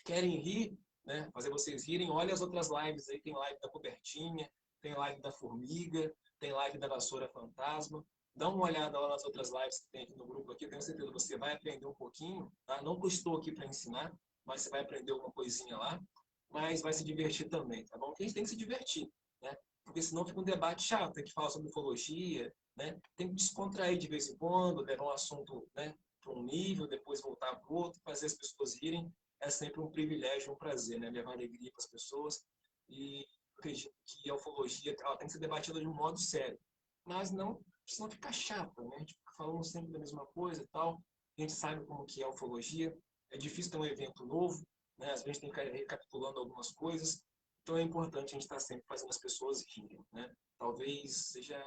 Speaker 2: Querem rir, né? Fazer vocês rirem, olha as outras lives aí, tem live da cobertinha, tem live da formiga, tem live da vassoura fantasma. Dá uma olhada lá nas outras lives que tem aqui no grupo aqui, eu tenho certeza que você vai aprender um pouquinho, tá? Não que eu estou aqui para ensinar, mas você vai aprender alguma coisinha lá, mas vai se divertir também, tá bom? Porque a gente tem que se divertir, né? Porque senão fica um debate chato, tem que falar sobre ufologia, né? Tem que descontrair de vez em quando, levar um assunto, né, para um nível, depois voltar para o outro, fazer as pessoas rirem. É sempre um privilégio, um prazer, né? Levar alegria para as pessoas. E acredito que a ufologia ela tem que ser debatida de um modo sério, mas não, senão fica chata, né? A gente fica falando sempre da mesma coisa e tal. A gente sabe como que é a ufologia. É difícil ter um evento novo, né? Às vezes tem que ficar recapitulando algumas coisas. Então é importante a gente estar sempre fazendo as pessoas rirem, né? Talvez seja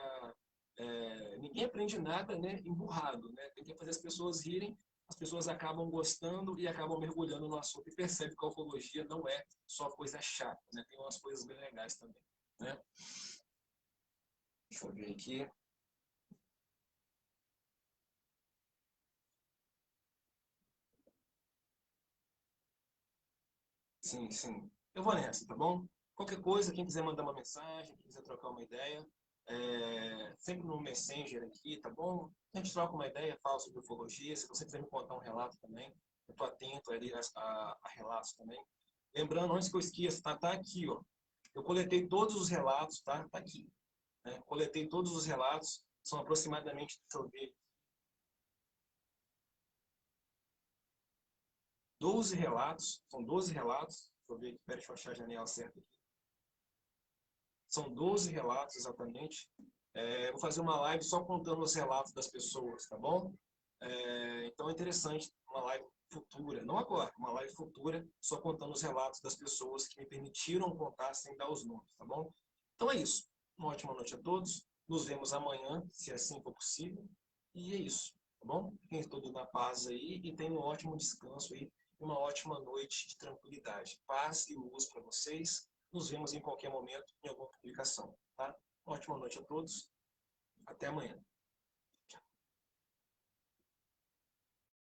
Speaker 2: ninguém aprende nada, né, emburrado, né? Tem que fazer as pessoas rirem, as pessoas acabam gostando e acabam mergulhando no assunto e percebem que a ufologia não é só coisa chata, né? Tem umas coisas bem legais também, né? Deixa eu ver aqui. Sim, sim. Eu vou nessa, tá bom? Qualquer coisa, quem quiser mandar uma mensagem, quem quiser trocar uma ideia, sempre no Messenger aqui, tá bom? A gente troca uma ideia, fala sobre ufologia. Se você quiser me contar um relato também, eu estou atento ali a relatos também. Lembrando, antes que eu esqueça, tá aqui, ó. Eu coletei todos os relatos, tá? Tá aqui. Né? Coletei todos os relatos, são aproximadamente, deixa eu ver, 12 relatos, são 12 relatos. Deixa eu ver aqui, pera, deixa eu achar a janela certa aqui. São 12 relatos exatamente. Vou fazer uma live só contando os relatos das pessoas, tá bom? Então é interessante uma live futura, não agora, uma live futura, só contando os relatos das pessoas que me permitiram contar sem dar os nomes, tá bom? Então é isso. Uma ótima noite a todos. Nos vemos amanhã, se assim for possível. E é isso, tá bom? Fiquem todos na paz aí e tenham um ótimo descanso aí, uma ótima noite de tranquilidade. Paz e luz para vocês. Nos vemos em qualquer momento em alguma publicação, tá? Uma ótima noite a todos. Até amanhã.